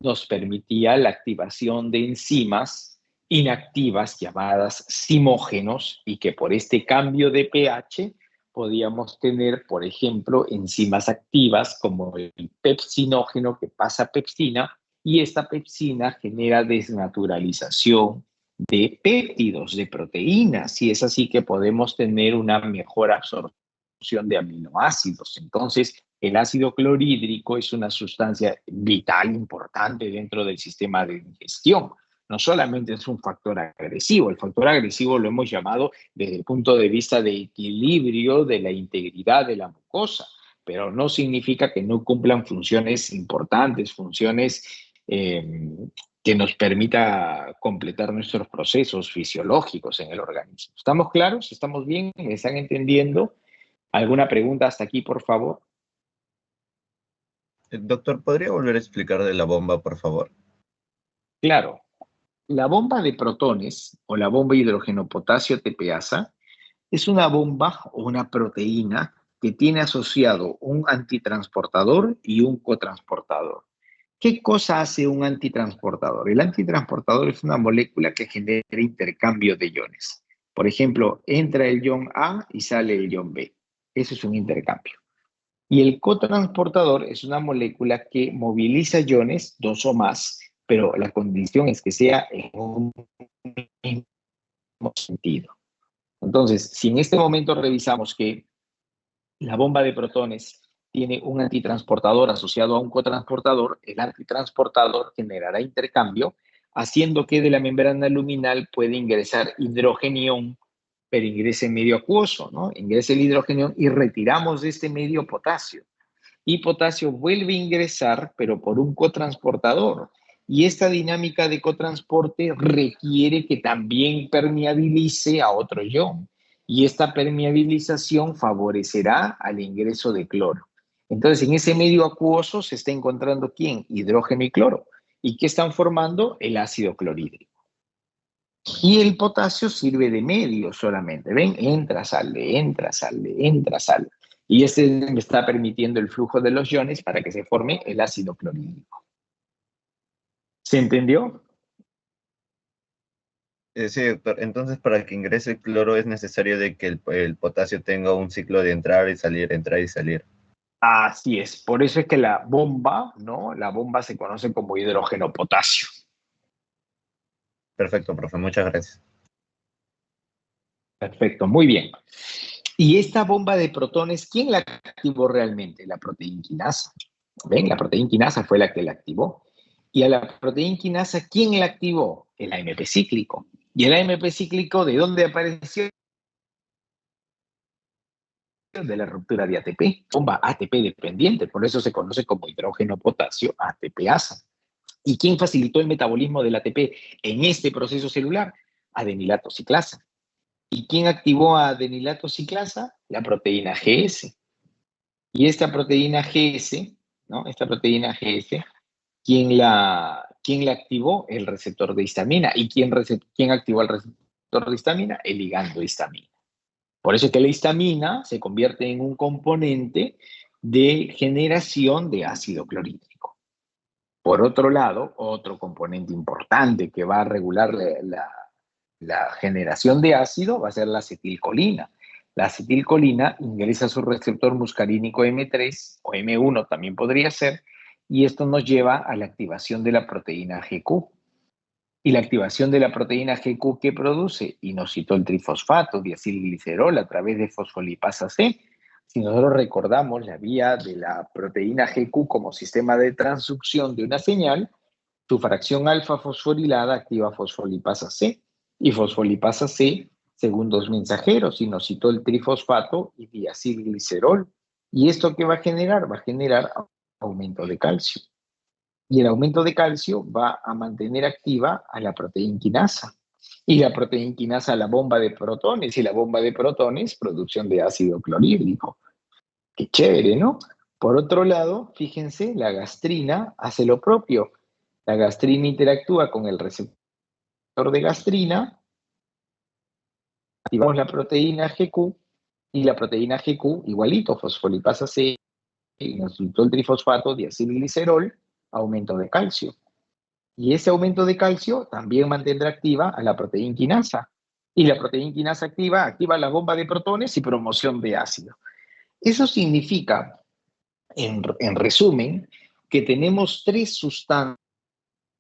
nos permitía la activación de enzimas inactivas llamadas simógenos y que por este cambio de pH podíamos tener, por ejemplo, enzimas activas como el pepsinógeno que pasa a pepsina, y esta pepsina genera desnaturalización de péptidos, de proteínas, y es así que podemos tener una mejor absorción de aminoácidos. Entonces, el ácido clorhídrico es una sustancia vital, importante dentro del sistema de digestión. No solamente es un factor agresivo, el factor agresivo lo hemos llamado desde el punto de vista de equilibrio de la integridad de la mucosa, pero no significa que no cumplan funciones importantes, funciones que nos permita completar nuestros procesos fisiológicos en el organismo. ¿Estamos claros? ¿Estamos bien? ¿Me están entendiendo? ¿Alguna pregunta hasta aquí, por favor? Doctor, ¿podría volver a explicar de la bomba, por favor? Claro. La bomba de protones o la bomba hidrógeno-potasio TPasa es una bomba o una proteína que tiene asociado un antitransportador y un cotransportador. ¿Qué cosa hace un antitransportador? El antitransportador es una molécula que genera intercambio de iones. Por ejemplo, entra el ion A y sale el ion B. Eso es un intercambio. Y el cotransportador es una molécula que moviliza iones, dos o más, pero la condición es que sea en un mismo sentido. Entonces, si en este momento revisamos que la bomba de protones tiene un antitransportador asociado a un cotransportador, el antitransportador generará intercambio, haciendo que de la membrana luminal pueda ingresar hidrogenión, pero ingrese medio acuoso, ¿no? Ingresa el hidrogenión y retiramos de este medio potasio. Y potasio vuelve a ingresar, pero por un cotransportador. Y esta dinámica de cotransporte requiere que también permeabilice a otro ion. Y esta permeabilización favorecerá al ingreso de cloro. Entonces, en ese medio acuoso se está encontrando ¿quién? Hidrógeno y cloro. ¿Y qué están formando? El ácido clorhídrico. Y el potasio sirve de medio solamente. ¿Ven? Entra, sale, entra, sale, entra, sale. Y este me está permitiendo el flujo de los iones para que se forme el ácido clorhídrico. ¿Se entendió? Sí, doctor. Entonces, para que ingrese el cloro es necesario de que el potasio tenga un ciclo de entrar y salir, entrar y salir. Así es. Por eso es que la bomba, ¿no? La bomba se conoce como hidrógeno potasio. Perfecto, profe. Muchas gracias. Perfecto, muy bien. Y esta bomba de protones, ¿quién la activó realmente? La proteinquinasa. ¿Ven? La proteinquinasa fue la que la activó. Y a la proteinquinasa, ¿quién la activó? El AMP cíclico. ¿Y el AMP cíclico de dónde apareció? De la ruptura de ATP, bomba ATP dependiente, por eso se conoce como hidrógeno potasio ATPasa. ¿Y quién facilitó el metabolismo del ATP en este proceso celular? Adenilatociclasa. ¿Y quién activó a adenilatociclasa? La proteína GS. Y esta proteína GS, ¿no? Esta proteína GS, ¿quién la activó? El receptor de histamina. ¿Y quién activó el receptor de histamina? El ligando histamina. Por eso es que la histamina se convierte en un componente de generación de ácido clorhídrico. Por otro lado, otro componente importante que va a regular la generación de ácido va a ser la acetilcolina. La acetilcolina ingresa a su receptor muscarínico M3 o M1 también podría ser, y esto nos lleva a la activación de la proteína GQ. Y la activación de la proteína GQ, ¿qué produce? Inositol trifosfato, diacilglicerol a través de fosfolipasa C. Si nosotros recordamos la vía de la proteína GQ como sistema de transducción de una señal, su fracción alfa fosforilada activa fosfolipasa C. Y fosfolipasa C, según dos mensajeros, inositol trifosfato y diacilglicerol. ¿Y esto qué va a generar? Va a generar aumento de calcio. Y el aumento de calcio va a mantener activa a la proteína quinasa. Y la proteína quinasa, la bomba de protones, y la bomba de protones, producción de ácido clorhídrico. Qué chévere, ¿no? Por otro lado, fíjense, la gastrina hace lo propio. La gastrina interactúa con el receptor de gastrina, activamos la proteína GQ, y la proteína GQ, igualito, fosfolipasa C, inositol trifosfato, diacilglicerol, aumento de calcio. Y ese aumento de calcio también mantendrá activa a la proteína quinasa. Y la proteína quinasa activa la bomba de protones y promoción de ácido. Eso significa, en resumen, que tenemos tres sustancias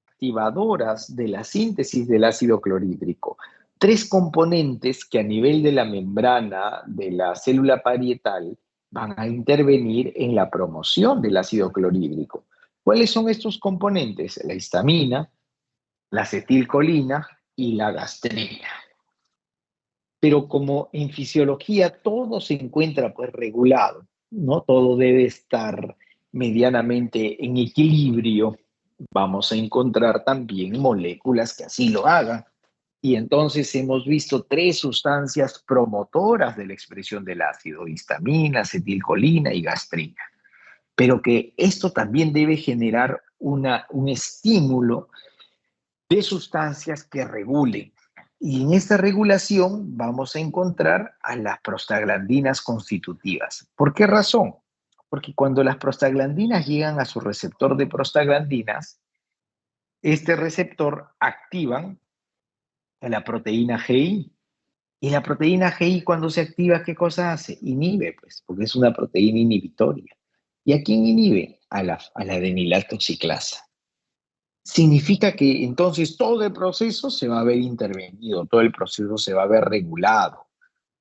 activadoras de la síntesis del ácido clorhídrico. Tres componentes que a nivel de la membrana de la célula parietal van a intervenir en la promoción del ácido clorhídrico. ¿Cuáles son estos componentes? La histamina, la acetilcolina y la gastrina. Pero como en fisiología todo se encuentra pues regulado, ¿no? Todo debe estar medianamente en equilibrio, vamos a encontrar también moléculas que así lo hagan. Y entonces hemos visto tres sustancias promotoras de la expresión del ácido: histamina, acetilcolina y gastrina. Pero que esto también debe generar un estímulo de sustancias que regulen. Y en esta regulación vamos a encontrar a las prostaglandinas constitutivas. ¿Por qué razón? Porque cuando las prostaglandinas llegan a su receptor de prostaglandinas, este receptor activan a la proteína GI. Y la proteína GI, cuando se activa, ¿qué cosa hace? Inhibe, pues, porque es una proteína inhibitoria. ¿Y a quién inhibe? A la adenilatoxiclasa. Significa que entonces todo el proceso se va a ver intervenido, todo el proceso se va a ver regulado,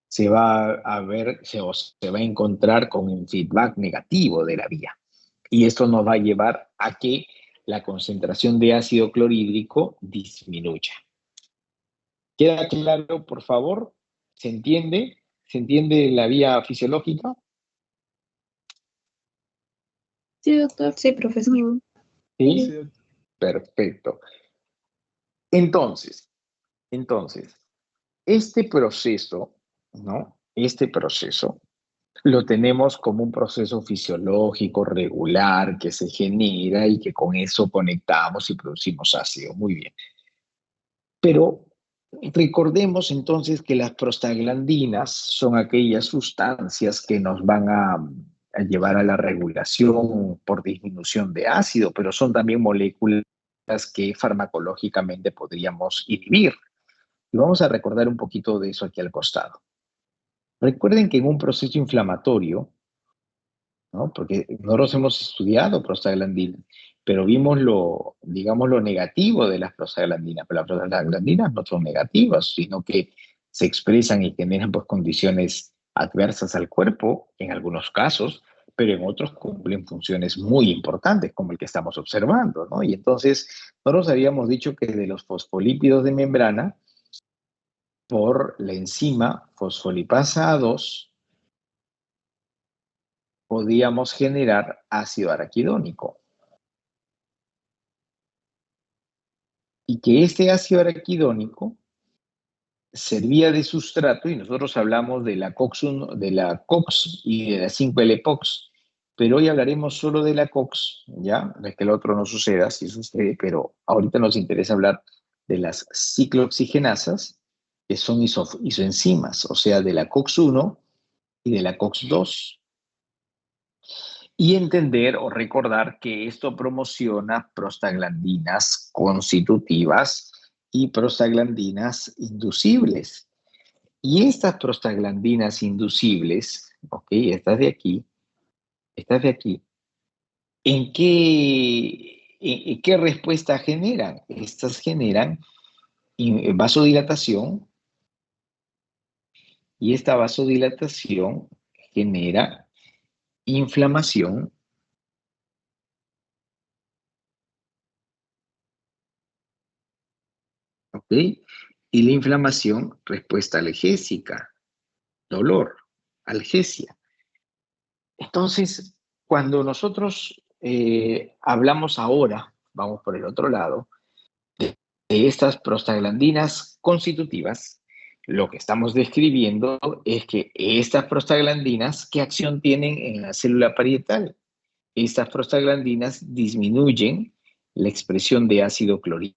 se va a ver, se va a encontrar con un feedback negativo de la vía. Y esto nos va a llevar a que la concentración de ácido clorhídrico disminuya. ¿Queda claro, por favor? ¿Se entiende? ¿Se entiende la vía fisiológica? Sí, doctor. Sí, profesor. ¿Sí? Perfecto. Entonces, este proceso, ¿no? Este proceso lo tenemos como un proceso fisiológico regular que se genera y que con eso conectamos y producimos ácido. Muy bien. Pero recordemos entonces que las prostaglandinas son aquellas sustancias que nos van a llevar a la regulación por disminución de ácido, pero son también moléculas que farmacológicamente podríamos inhibir. Y vamos a recordar un poquito de eso aquí al costado. Recuerden que en un proceso inflamatorio, ¿no? Porque nosotros hemos estudiado prostaglandinas, pero vimos digamos, lo negativo de las prostaglandinas, pero las prostaglandinas no son negativas, sino que se expresan y generan pues, condiciones adversas al cuerpo, en algunos casos, pero en otros cumplen funciones muy importantes, como el que estamos observando, ¿no? Y entonces, nosotros habíamos dicho que de los fosfolípidos de membrana, por la enzima fosfolipasa A2, podíamos generar ácido araquidónico. Y que este ácido araquidónico servía de sustrato, y nosotros hablamos de la COX y de la 5-LPOX, pero hoy hablaremos solo de la COX, ¿ya? No es que el otro no suceda, sí sucede, pero ahorita nos interesa hablar de las ciclooxigenasas, que son isoenzimas, o sea, de la COX-1 y de la COX-2. Y entender o recordar que esto promociona prostaglandinas constitutivas y prostaglandinas inducibles. Y estas prostaglandinas inducibles, ok, estas de aquí, ¿en qué respuesta generan? Estas generan vasodilatación, y esta vasodilatación genera inflamación, ¿ok? Y la inflamación, respuesta analgésica, dolor, analgesia. Entonces, cuando nosotros hablamos ahora, vamos por el otro lado, de estas prostaglandinas constitutivas, lo que estamos describiendo es que estas prostaglandinas, ¿qué acción tienen en la célula parietal? Estas prostaglandinas disminuyen la expresión de ácido clorhídrico.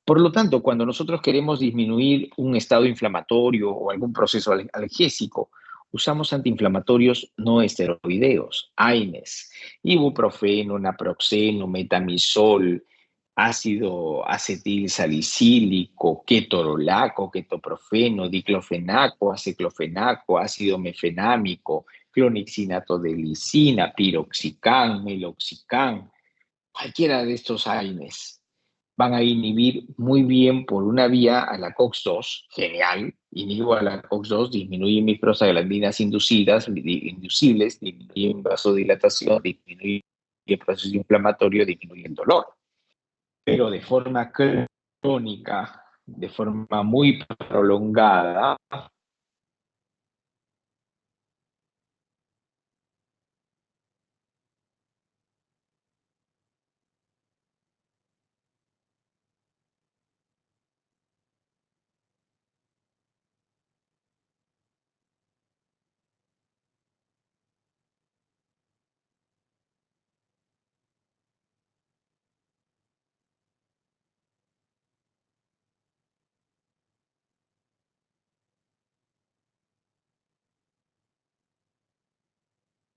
Por lo tanto, cuando nosotros queremos disminuir un estado inflamatorio o algún proceso analgésico, usamos antiinflamatorios no esteroideos, AINES, ibuprofeno, naproxeno, metamizol, ácido acetil salicílico, ketorolaco, ketoprofeno, diclofenaco, aceclofenaco, ácido mefenámico, clonixinato de lisina, piroxicam, meloxicam, cualquiera de estos AINES van a inhibir muy bien por una vía a la COX-2, genial, inhibo a la COX-2, disminuye mis prostaglandinas inducibles, disminuye vasodilatación, disminuye el proceso inflamatorio, disminuye el dolor. Pero de forma crónica, de forma muy prolongada,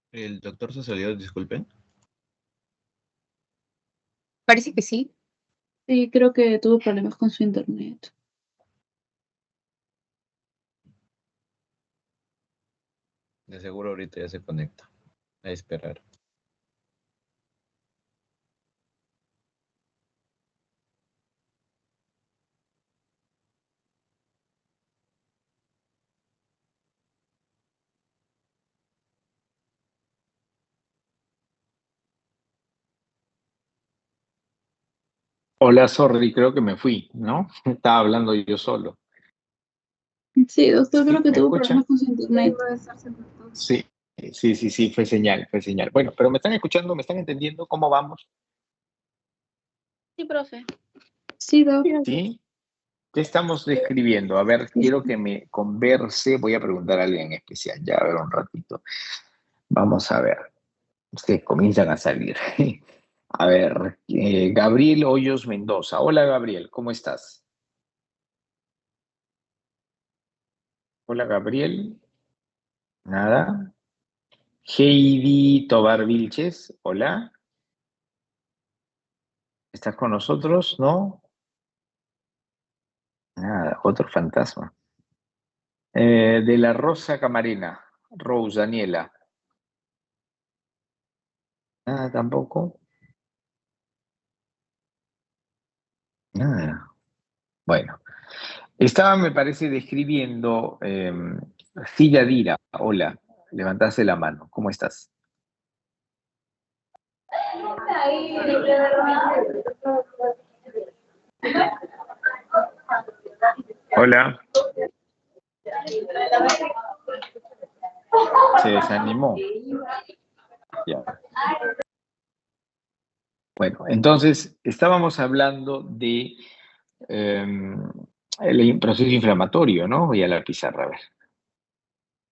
El doctor se salió, disculpen. Parece que sí. Sí, creo que tuvo problemas con su internet. De seguro ahorita ya se conecta. A esperar. hola, sorry, creo que me fui, ¿no? Estaba hablando yo solo. Sí, doctor, ¿Sí? creo que ¿Me tuvo escuchan? problemas con su internet. Sí, sí, fue señal, fue señal. Bueno, pero ¿me están escuchando? ¿Me están entendiendo cómo vamos? Sí, profe. Sí, doctor. ¿Sí? ¿Qué estamos describiendo? A ver, quiero que me converse, voy a preguntar a alguien en especial, ya a ver un ratito. Vamos a ver, ustedes comienzan a salir. A ver, Gabriel Hoyos Mendoza. Hola, Gabriel, ¿cómo estás? Hola, Gabriel. Nada. Heidi Tobar Vilches, hola. ¿Estás con nosotros? ¿No? Nada, otro fantasma. De la Rosa Camarena, Rose Daniela. Nada tampoco. Nada. Bueno, estaba, me parece, describiendo Silla Dira. Hola, levantaste la mano. ¿Cómo estás? Hola. Se desanimó. Ya. Bueno, entonces estábamos hablando de el proceso inflamatorio, ¿no? Voy a la pizarra, a ver.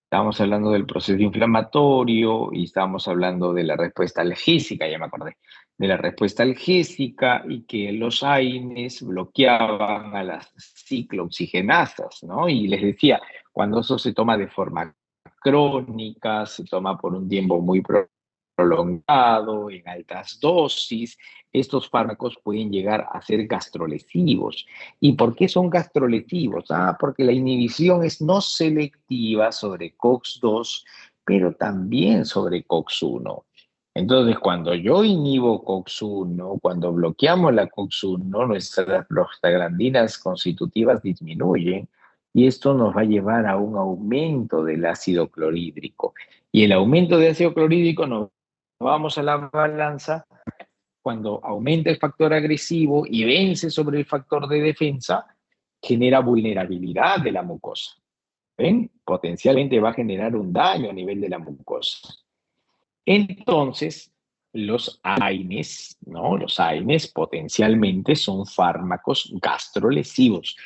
Estábamos hablando del proceso inflamatorio y estábamos hablando de la respuesta analgésica, ya me acordé. de la respuesta algésica y que los AINES bloqueaban a las ciclooxigenasas, ¿no? Y les decía, cuando eso se toma de forma crónica, se toma por un tiempo muy prolongado, en altas dosis, estos fármacos pueden llegar a ser gastrolesivos. ¿Y por qué son gastrolesivos? Porque la inhibición es no selectiva sobre COX-2, pero también sobre COX-1. Entonces, cuando yo inhibo COX-1, cuando bloqueamos la COX-1, nuestras prostaglandinas constitutivas disminuyen y esto nos va a llevar a un aumento del ácido clorhídrico. Y el aumento de ácido clorhídrico nos vamos a la balanza cuando aumenta el factor agresivo y vence sobre el factor de defensa, genera vulnerabilidad de la mucosa. ¿Ven? Potencialmente va a generar un daño a nivel de la mucosa. Entonces, los AINES, ¿no? Los AINES potencialmente son fármacos gastrolesivos.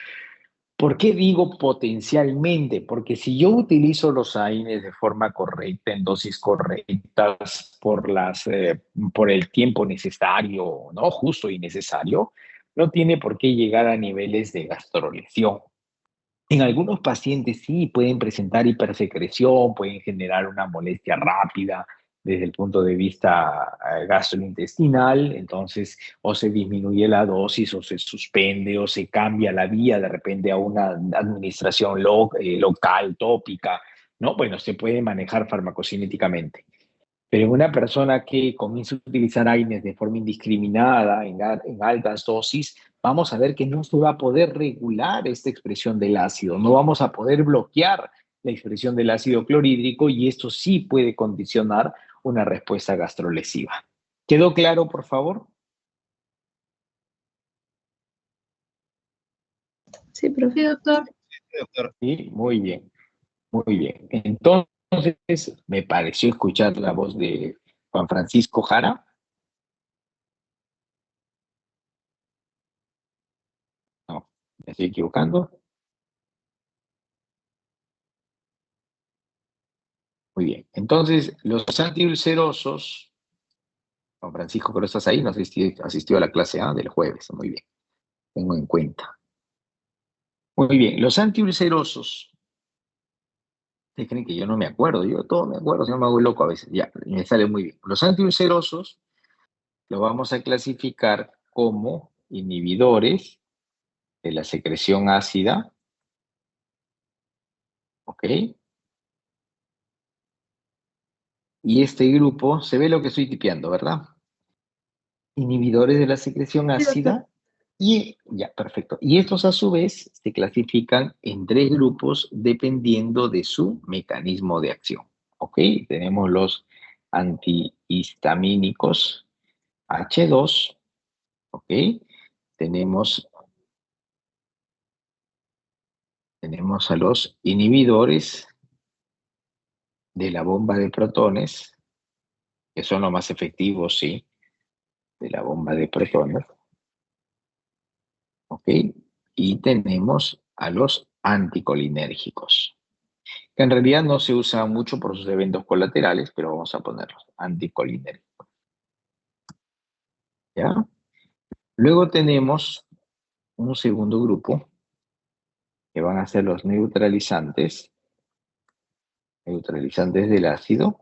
¿Por qué digo potencialmente? Porque si yo utilizo los AINES de forma correcta, en dosis correctas, por el tiempo necesario, ¿no? Justo y necesario, no tiene por qué llegar a niveles de gastrolesión. En algunos pacientes sí pueden presentar hipersecreción, pueden generar una molestia rápida desde el punto de vista gastrointestinal, entonces o se disminuye la dosis o se suspende o se cambia la vía de repente a una administración local, tópica, ¿no? Bueno, se puede manejar farmacocinéticamente. Pero en una persona que comienza a utilizar AINES de forma indiscriminada, en altas dosis, vamos a ver que no se va a poder regular esta expresión del ácido, no vamos a poder bloquear la expresión del ácido clorhídrico y esto sí puede condicionar una respuesta gastrolesiva. ¿Quedó claro, por favor? Sí, profe. Doctor. Sí, muy bien, muy bien. Entonces, me pareció escuchar la voz de Juan Francisco Jara. No, me estoy equivocando. Muy bien. Entonces, los antiulcerosos, Juan Francisco, pero estás ahí, no asistió a la clase A del jueves. Muy bien, tengo en cuenta. Muy bien, los antiulcerosos, ¿ustedes creen que yo no me acuerdo? Yo todo me acuerdo, si no me hago loco a veces. Ya, me sale muy bien. Los antiulcerosos lo vamos a clasificar como inhibidores de la secreción ácida, ¿ok? Y este grupo, se ve lo que estoy tipeando, ¿verdad? Inhibidores de la secreción ácida. Y ya, perfecto. Y estos a su vez se clasifican en 3 grupos dependiendo de su mecanismo de acción. ¿Ok? Tenemos los antihistamínicos H2. ¿Ok? Tenemos a los inhibidores de la bomba de protones, que son los más efectivos, sí, de la bomba de protones. ¿Ok? Y tenemos a los anticolinérgicos, que en realidad no se usan mucho por sus eventos colaterales, pero vamos a ponerlos, anticolinérgicos. ¿Ya? Luego tenemos un segundo grupo, que van a ser los neutralizantes del ácido,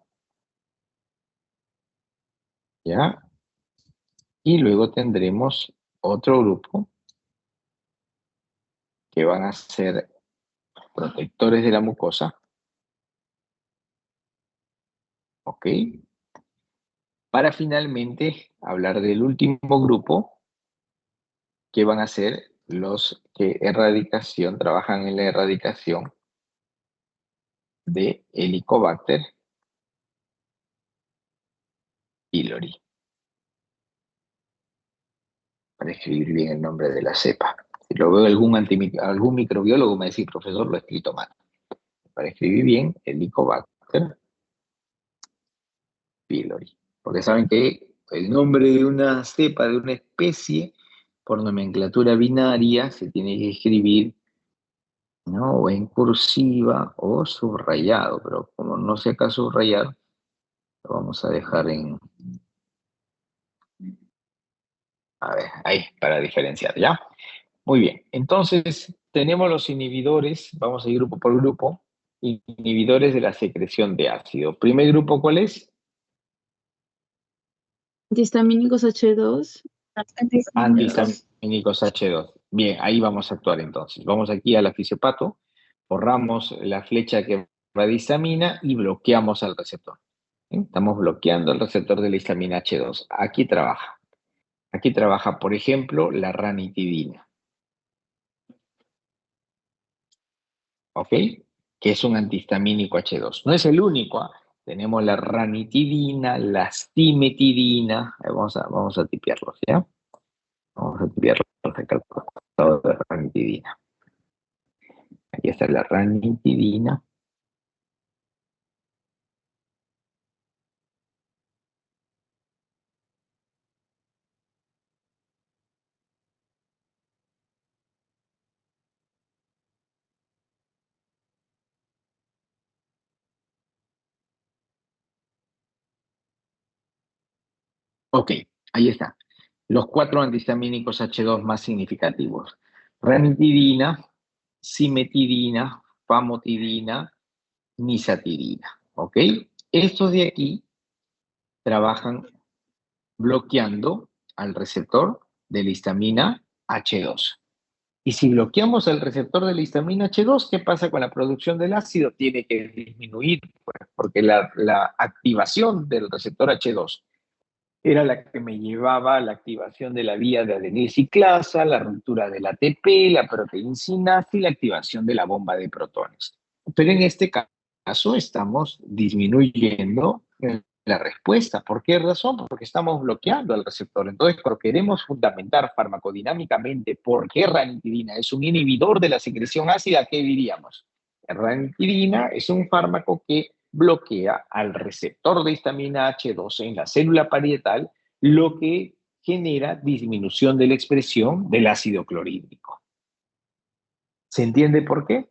¿ya? Y luego tendremos otro grupo, que van a ser protectores de la mucosa, ¿ok? Para finalmente hablar del último grupo, que van a ser los que trabajan en la erradicación de Helicobacter pylori. Para escribir bien el nombre de la cepa. Si lo veo algún microbiólogo me dice, profesor, lo he escrito mal. Para escribir bien, Helicobacter pylori. Porque saben que el nombre de una cepa, de una especie, por nomenclatura binaria, se tiene que escribir, ¿no? O en cursiva o subrayado, pero como no sé acá subrayar, lo vamos a dejar en A ver, ahí, para diferenciar, ¿ya? Muy bien, entonces tenemos los inhibidores, vamos a ir grupo por grupo, inhibidores de la secreción de ácido. ¿Primer grupo cuál es? Antihistamínicos H2. Antihistamínicos H2. Bien, ahí vamos a actuar entonces. Vamos aquí a la fisiopato, borramos la flecha que va de histamina y bloqueamos al receptor. ¿Sí? Estamos bloqueando el receptor de la histamina H2. Aquí trabaja. Aquí trabaja, por ejemplo, la ranitidina. ¿Ok? Que es un antihistamínico H2. No es el único, ¿ah? Tenemos la ranitidina, la cimetidina. Vamos a tipearlos, ¿ya? Vamos a tipearlos acá al costado de la ranitidina. Aquí está la ranitidina. Ok, ahí está. Los 4 antihistamínicos H2 más significativos. Ranitidina, cimetidina, famotidina, nisatidina. ¿Ok? Estos de aquí trabajan bloqueando al receptor de la histamina H2. Y si bloqueamos el receptor de la histamina H2, ¿qué pasa con la producción del ácido? Tiene que disminuir, pues, porque la activación del receptor H2 era la que me llevaba a la activación de la vía de adenilciclasa, la ruptura del ATP, la proteína y la activación de la bomba de protones. Pero en este caso estamos disminuyendo la respuesta. ¿Por qué razón? Porque estamos bloqueando el receptor. Entonces, cuando queremos fundamentar farmacodinámicamente por qué ranitidina es un inhibidor de la secreción ácida, ¿qué diríamos? La ranitidina es un fármaco que bloquea al receptor de histamina H2 en la célula parietal, lo que genera disminución de la expresión del ácido clorhídrico. ¿Se entiende por qué?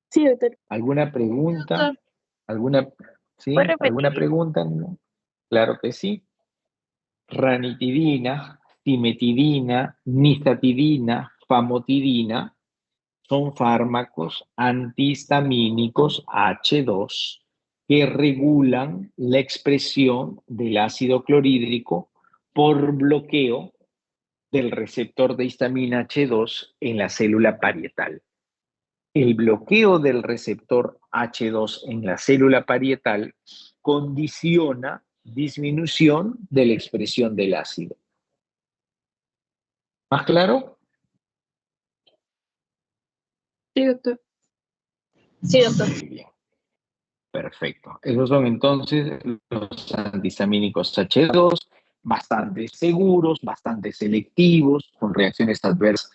Sí, doctor. ¿Alguna pregunta? Doctor, ¿Alguna, ¿Puede sí? ¿Alguna repetir? pregunta? No. Claro que sí. Ranitidina, cimetidina, nisatidina, famotidina son fármacos antihistamínicos H2 que regulan la expresión del ácido clorhídrico por bloqueo del receptor de histamina H2 en la célula parietal. El bloqueo del receptor H2 en la célula parietal condiciona disminución de la expresión del ácido. ¿Más claro? sí, doctor. Sí, doctor. Muy bien. Perfecto. Esos son entonces los antihistamínicos H2, bastante seguros, bastante selectivos, con reacciones adversas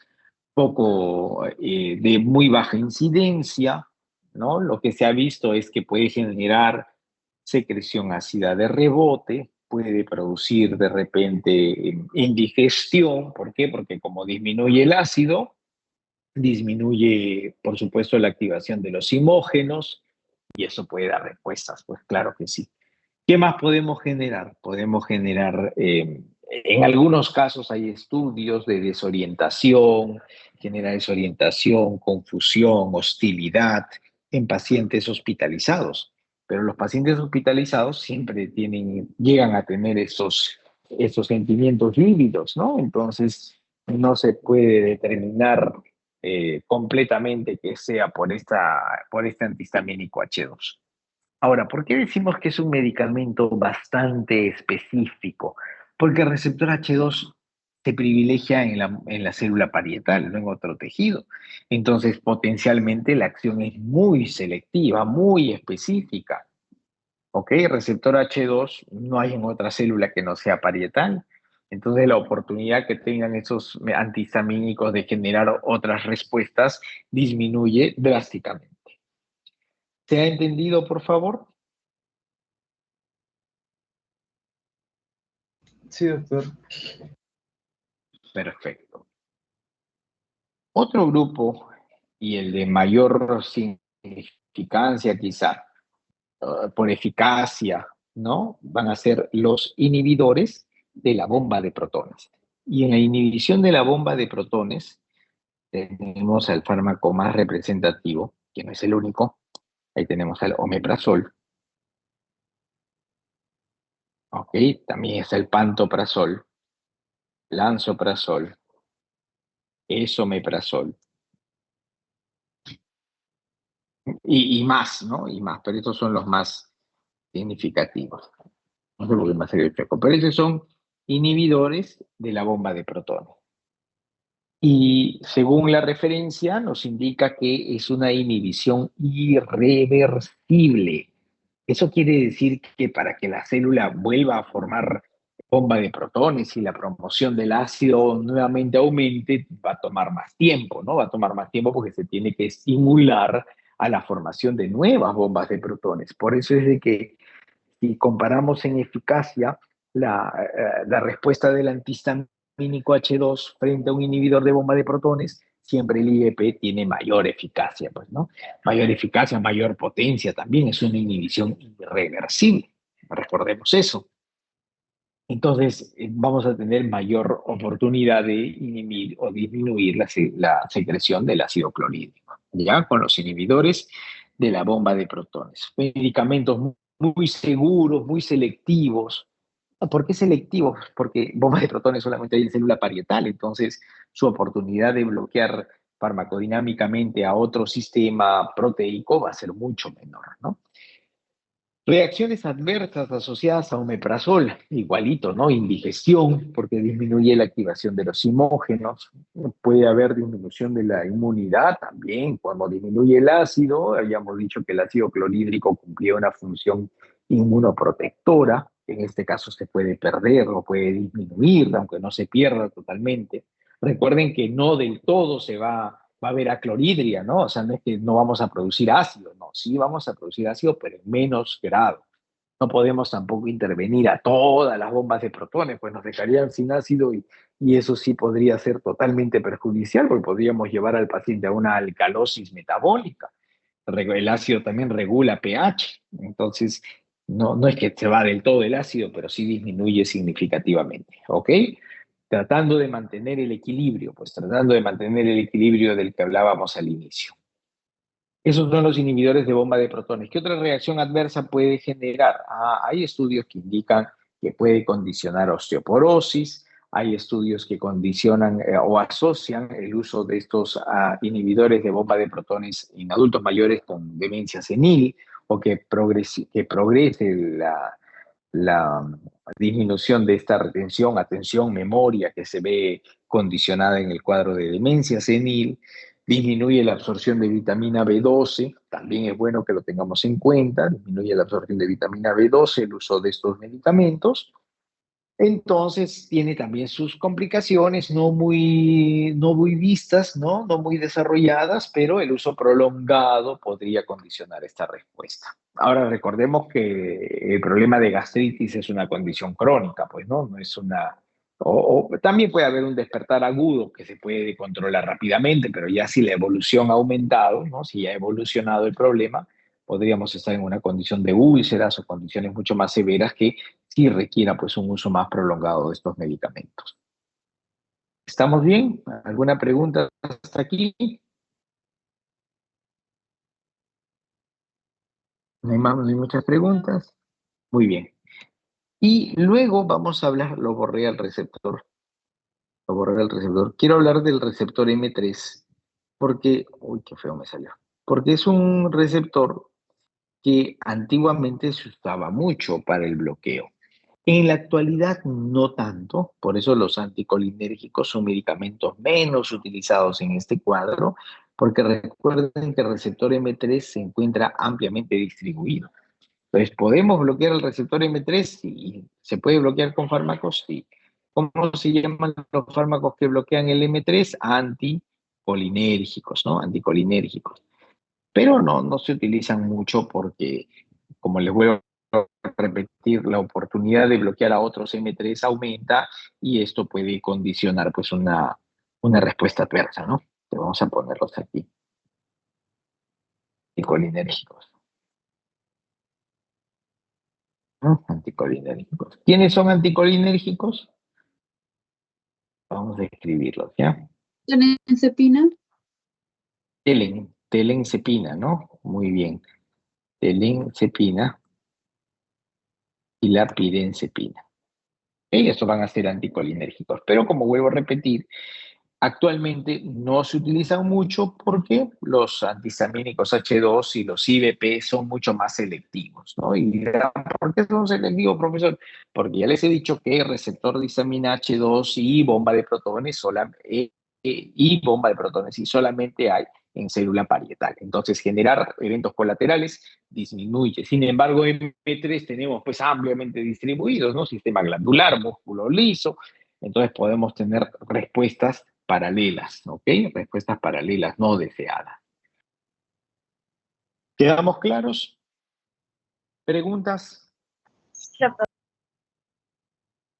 poco de muy baja incidencia, ¿no? Lo que se ha visto es que puede generar secreción ácida de rebote, puede producir de repente indigestión. ¿Por qué? Porque como disminuye el ácido, disminuye, por supuesto, la activación de los simógenos y eso puede dar respuestas, pues claro que sí. ¿Qué más podemos generar? Podemos generar, en algunos casos hay estudios de desorientación, genera desorientación, confusión, hostilidad en pacientes hospitalizados. Pero los pacientes hospitalizados siempre llegan a tener esos sentimientos lívidos, ¿no? Entonces, no se puede determinar completamente que sea por este antihistamínico H2. Ahora, ¿por qué decimos que es un medicamento bastante específico? Porque el receptor H2 se privilegia en la célula parietal, no en otro tejido. Entonces, potencialmente la acción es muy selectiva, muy específica. ¿Ok? Receptor H2 no hay en otra célula que no sea parietal. Entonces, la oportunidad que tengan esos antihistamínicos de generar otras respuestas disminuye drásticamente. ¿Se ha entendido, por favor? Sí, doctor. Perfecto. Otro grupo, y el de mayor significancia quizá, por eficacia ¿no? Van a ser los inhibidores de la bomba de protones. Y en la inhibición de la bomba de protones tenemos al fármaco más representativo, que no es el único. Ahí tenemos al omeprazol. Ok, también está el pantoprazol, lansoprazol, esomeprazol y más, ¿no? Y más, pero estos son los más significativos. No sé por qué más el checo, pero estos son inhibidores de la bomba de protones. Y según la referencia nos indica que es una inhibición irreversible. Eso quiere decir que para que la célula vuelva a formar bomba de protones y la promoción del ácido nuevamente aumente, va a tomar más tiempo, ¿no? Va a tomar más tiempo porque se tiene que estimular a la formación de nuevas bombas de protones. Por eso es de que si comparamos en eficacia la respuesta del antihistamínico H2 frente a un inhibidor de bomba de protones, siempre el IEP tiene mayor eficacia, pues, ¿no? Mayor eficacia, mayor potencia también, es una inhibición irreversible. Recordemos eso. Entonces, vamos a tener mayor oportunidad de inhibir o disminuir la secreción del ácido clorhídrico, ya con los inhibidores de la bomba de protones. Medicamentos muy seguros, muy selectivos. ¿Por qué selectivos? Porque bombas de protones solamente hay en célula parietal, entonces su oportunidad de bloquear farmacodinámicamente a otro sistema proteico va a ser mucho menor, ¿no? Reacciones adversas asociadas a omeprazol, igualito, ¿no? Indigestión, porque disminuye la activación de los simógenos. Puede haber disminución de la inmunidad también. Cuando disminuye el ácido, habíamos dicho que el ácido clorhídrico cumplía una función inmunoprotectora. En este caso se puede perder o puede disminuir, aunque no se pierda totalmente. Recuerden que no del todo va a haber aclorhidria, ¿no? O sea, no es que no vamos a producir ácido, no, sí vamos a producir ácido, pero en menos grado. No podemos tampoco intervenir a todas las bombas de protones, pues nos dejarían sin ácido y eso sí podría ser totalmente perjudicial, porque podríamos llevar al paciente a una alcalosis metabólica. El ácido también regula pH, entonces no es que se va del todo el ácido, pero sí disminuye significativamente, ¿ok? Tratando de mantener el equilibrio, pues tratando de mantener el equilibrio del que hablábamos al inicio. Esos son los inhibidores de bomba de protones. ¿Qué otra reacción adversa puede generar? Hay estudios que indican que puede condicionar osteoporosis, hay estudios que condicionan o asocian el uso de estos inhibidores de bomba de protones en adultos mayores con demencia senil o que progrese la disminución de esta retención, atención, memoria que se ve condicionada en el cuadro de demencia senil, disminuye la absorción de vitamina B12, también es bueno que lo tengamos en cuenta, disminuye la absorción de vitamina B12, el uso de estos medicamentos. Entonces tiene también sus complicaciones no muy vistas, ¿no? No muy desarrolladas, pero el uso prolongado podría condicionar esta respuesta. Ahora recordemos que el problema de gastritis es una condición crónica, pues no es una... también puede haber un despertar agudo que se puede controlar rápidamente, pero ya si la evolución ha aumentado, ¿no? Si ya ha evolucionado el problema, podríamos estar en una condición de úlceras o condiciones mucho más severas que sí requiera pues un uso más prolongado de estos medicamentos. ¿Estamos bien? ¿Alguna pregunta hasta aquí? No hay muchas preguntas. Muy bien. Y luego vamos a hablar, lo borré al receptor. Lo borré al receptor. Quiero hablar del receptor M3 porque, uy, qué feo me salió. Porque es un receptor que antiguamente se usaba mucho para el bloqueo. En la actualidad no tanto, por eso los anticolinérgicos son medicamentos menos utilizados en este cuadro, porque recuerden que el receptor M3 se encuentra ampliamente distribuido. Entonces, ¿podemos bloquear el receptor M3? Sí. ¿Se puede bloquear con fármacos? Sí. ¿Cómo se llaman los fármacos que bloquean el M3? Anticolinérgicos, ¿no? Anticolinérgicos. Pero no se utilizan mucho porque, como les vuelvo a repetir, la oportunidad de bloquear a otros M3 aumenta y esto puede condicionar pues una respuesta adversa, ¿no? Entonces vamos a ponerlos aquí. Anticolinérgicos. Anticolinérgicos. ¿Quiénes son anticolinérgicos? Vamos a escribirlos, ¿ya? Telencepina. Telencepina, ¿no? Muy bien. Telencepina y la pirencepina. Estos van a ser anticolinérgicos, pero como vuelvo a repetir, actualmente no se utilizan mucho porque los antihistamínicos H2 y los IBP son mucho más selectivos, ¿no? Y dirán, ¿por qué son selectivos, profesor? Porque ya les he dicho que el receptor de histamina H2 y bomba de protones y solamente hay en célula parietal. Entonces, generar eventos colaterales disminuye. Sin embargo, en M3 tenemos pues ampliamente distribuidos, ¿no? Sistema glandular, músculo liso. Entonces podemos tener respuestas paralelas, ¿ok? Respuestas paralelas no deseadas. ¿Quedamos claros? ¿Preguntas?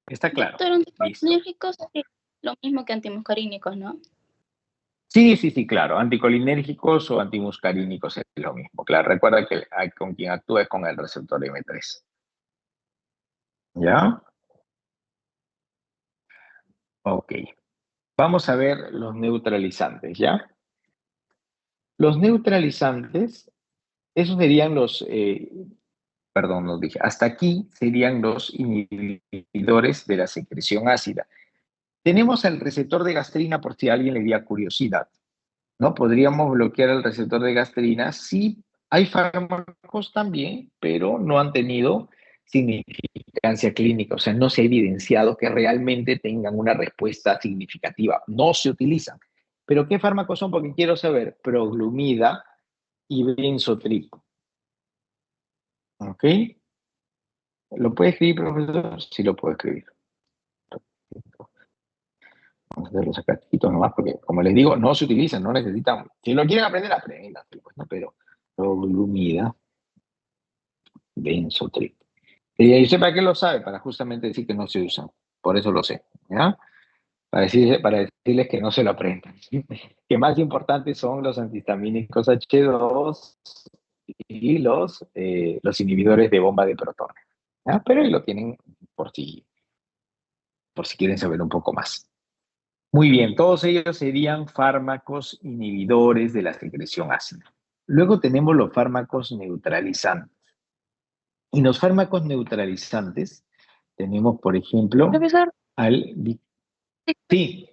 ¿Está claro? Doctor, anticolinérgicos es lo mismo que antimuscarínicos, ¿no? Sí, claro. Anticolinérgicos o antimuscarínicos es lo mismo. Claro, recuerda que con quien actúa es con el receptor M3. ¿Ya? Ok. Vamos a ver los neutralizantes, ¿ya? Los neutralizantes, esos serían los, perdón, nos dije, hasta aquí serían los inhibidores de la secreción ácida. Tenemos el receptor de gastrina por si a alguien le diera curiosidad, ¿no? Podríamos bloquear el receptor de gastrina. Sí, hay fármacos también, pero no han tenido significancia clínica, o sea, no se ha evidenciado que realmente tengan una respuesta significativa. No se utilizan. ¿Pero qué fármacos son? Porque quiero saber. Proglumida y benzotrip. ¿Ok? ¿Lo puede escribir, profesor? Sí, lo puedo escribir. Vamos a hacer los sacachitos nomás, porque como les digo, no se utilizan, no necesitan. Si lo quieren aprender, aprendan, pues, ¿no? Pero proglumida, benzotrip. Y usted para qué lo sabe, para justamente decir que no se usan. Por eso lo sé, ¿ya? Para decirles que no se lo aprendan. Que más importantes son los antihistamínicos H2 y los inhibidores de bomba de protones. ¿Ya? Pero ahí lo tienen por si quieren saber un poco más. Muy bien, todos ellos serían fármacos inhibidores de la secreción ácida. Luego tenemos los fármacos neutralizantes. Y los fármacos neutralizantes tenemos, por ejemplo, Profesor, al... Sí,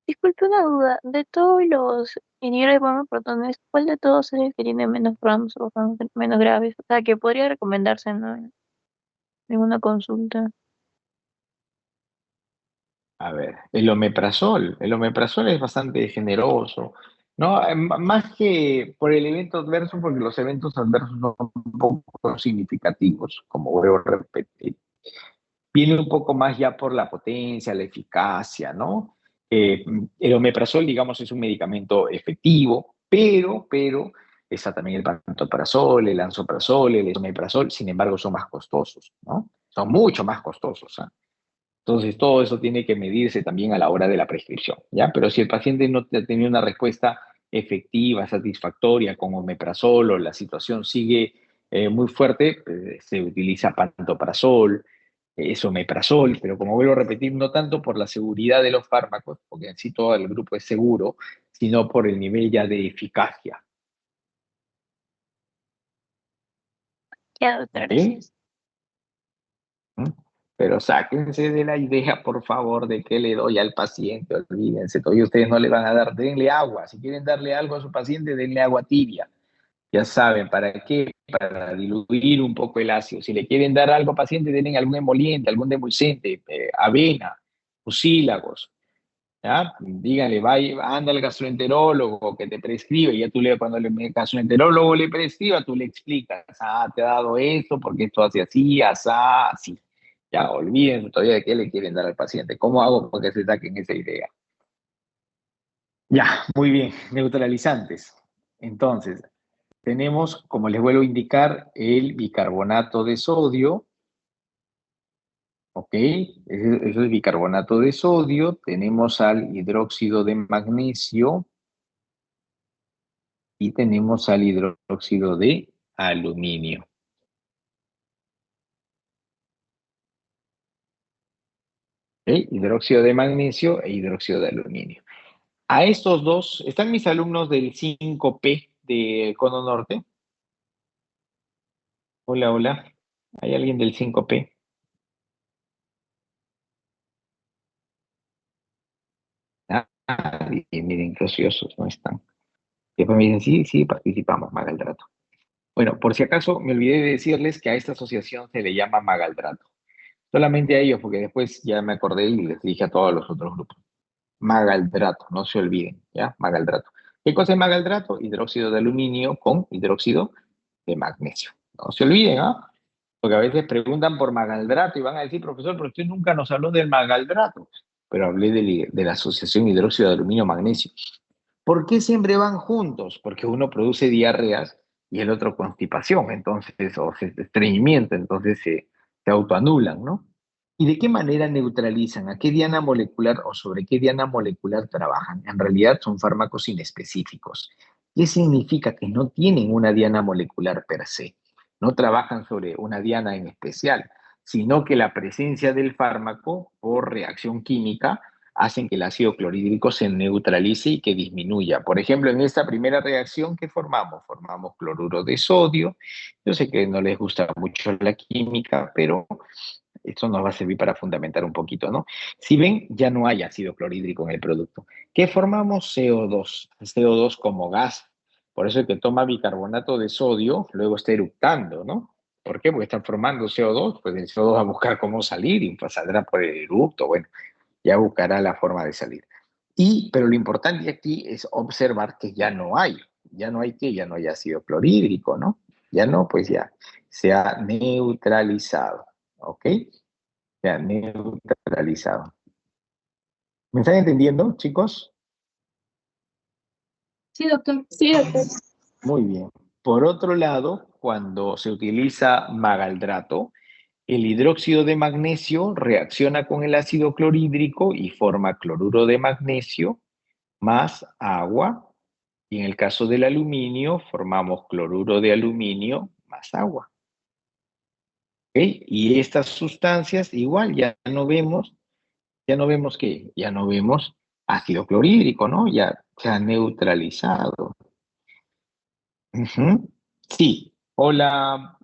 disculpe una duda. De todos los inhibidores de bomba de protones, ¿cuál de todos es el que tiene menos problemas o formas menos graves? O sea, que podría recomendarse, ¿no? En una consulta. a ver, el omeprazol es bastante generoso, ¿no? Más que por el evento adverso, porque los eventos adversos son un poco significativos, como vuelvo a repetir. Viene un poco más ya por la potencia, la eficacia, ¿no? El omeprazol, digamos, es un medicamento efectivo, pero está también el pantoprazol, el lansoprazol, el esomeprazol, sin embargo, son más costosos, ¿no? Son mucho más costosos, ¿ah? Entonces, todo eso tiene que medirse también a la hora de la prescripción, ¿ya? Pero si el paciente no ha tenido una respuesta efectiva, satisfactoria con omeprazol o la situación sigue muy fuerte, se utiliza pantoprazol, esomeprazol, pero como vuelvo a repetir, no tanto por la seguridad de los fármacos, porque en sí todo el grupo es seguro, sino por el nivel ya de eficacia. Ya, doctor, ¿Sí? gracias. Pero sáquense de la idea, por favor, de que le doy al paciente, olvídense, todavía ustedes no le van a dar, denle agua. Si quieren darle algo a su paciente, denle agua tibia. Ya saben, ¿para qué? Para diluir un poco el ácido. Si le quieren dar algo al paciente, denle algún emoliente, algún demulcente, avena, mucílagos. ¿Ya? Díganle, anda al gastroenterólogo que te prescribe, y ya tú cuando el gastroenterólogo le prescriba, tú le explicas, te ha dado esto, porque esto hace así, así. Ya, olviden todavía de qué le quieren dar al paciente. ¿Cómo hago para que se saquen esa idea? Ya, muy bien, neutralizantes. Entonces, tenemos, como les vuelvo a indicar, el bicarbonato de sodio. ¿Ok? Eso es bicarbonato de sodio. Tenemos al hidróxido de magnesio y tenemos al hidróxido de aluminio. ¿Ok? Hidróxido de magnesio e hidróxido de aluminio. A estos dos, ¿están mis alumnos del 5P de Cono Norte? Hola, hola. ¿Hay alguien del 5P? Ah, miren, qué ociosos no están. Después me dicen, sí, sí, participamos, Magaldrato. Bueno, por si acaso, me olvidé de decirles que a esta asociación se le llama Magaldrato. Solamente a ellos, porque después ya me acordé y les dije a todos los otros grupos. Magaldrato, no se olviden, ¿ya? Magaldrato. ¿Qué cosa es magaldrato? Hidróxido de aluminio con hidróxido de magnesio. No se olviden, ¿ah? Porque a veces preguntan por magaldrato y van a decir, profesor, pero usted nunca nos habló del magaldrato. Pero hablé de la asociación hidróxido de aluminio-magnesio. ¿Por qué siempre van juntos? Porque uno produce diarreas y el otro constipación, entonces, o estreñimiento, entonces se autoanulan, ¿no? ¿Y de qué manera neutralizan? ¿A qué diana molecular o sobre qué diana molecular trabajan? En realidad son fármacos inespecíficos. ¿Qué significa? Que no tienen una diana molecular per se. No trabajan sobre una diana en especial, sino que la presencia del fármaco por reacción química hacen que el ácido clorhídrico se neutralice y que disminuya. Por ejemplo, en esta primera reacción, ¿qué formamos? Formamos cloruro de sodio. Yo sé que no les gusta mucho la química, pero esto nos va a servir para fundamentar un poquito, ¿no? Si ven, ya no hay ácido clorhídrico en el producto. ¿Qué formamos? CO2. CO2 como gas. Por eso el que toma bicarbonato de sodio luego está eructando, ¿no? ¿Por qué? Porque están formando CO2, pues el CO2 va a buscar cómo salir y pues saldrá por el eructo, bueno, ya buscará la forma de salir. Pero lo importante aquí es observar que ya no hay que, ya no hay ácido clorhídrico, ¿no? Ya no, pues ya se ha neutralizado, ¿ok? Se ha neutralizado. ¿Me están entendiendo, chicos? Sí, doctor. Sí, doctor. Muy bien. Por otro lado, cuando se utiliza magaldrato, el hidróxido de magnesio reacciona con el ácido clorhídrico y forma cloruro de magnesio más agua. Y en el caso del aluminio, formamos cloruro de aluminio más agua. ¿Ok? Y estas sustancias, igual, ¿qué? Ya no vemos ácido clorhídrico, ¿no? Ya se ha neutralizado. Ujú. Sí. Hola,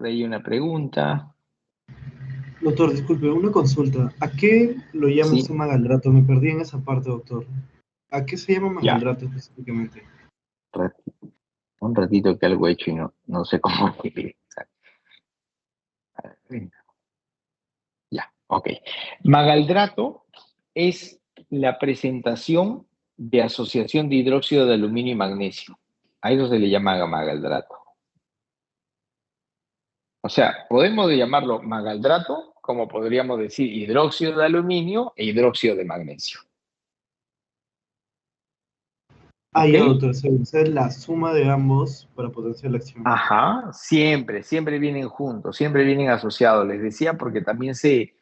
hay una pregunta. Doctor, disculpe, una consulta. ¿A qué lo llama Sí, usted magaldrato? Me perdí en esa parte, doctor. ¿A qué se llama ya. magaldrato específicamente? Un ratito que algo he hecho y no sé cómo. Ya, ok. Magaldrato es la presentación de asociación de hidróxido de aluminio y magnesio. A eso se le llama magaldrato. O sea, podemos llamarlo magaldrato, como podríamos decir hidróxido de aluminio e hidróxido de magnesio. Ah, ¿Ok? ya, doctor. Es la suma de ambos para potenciar la acción. Ajá, siempre vienen juntos, siempre vienen asociados. Les decía porque también se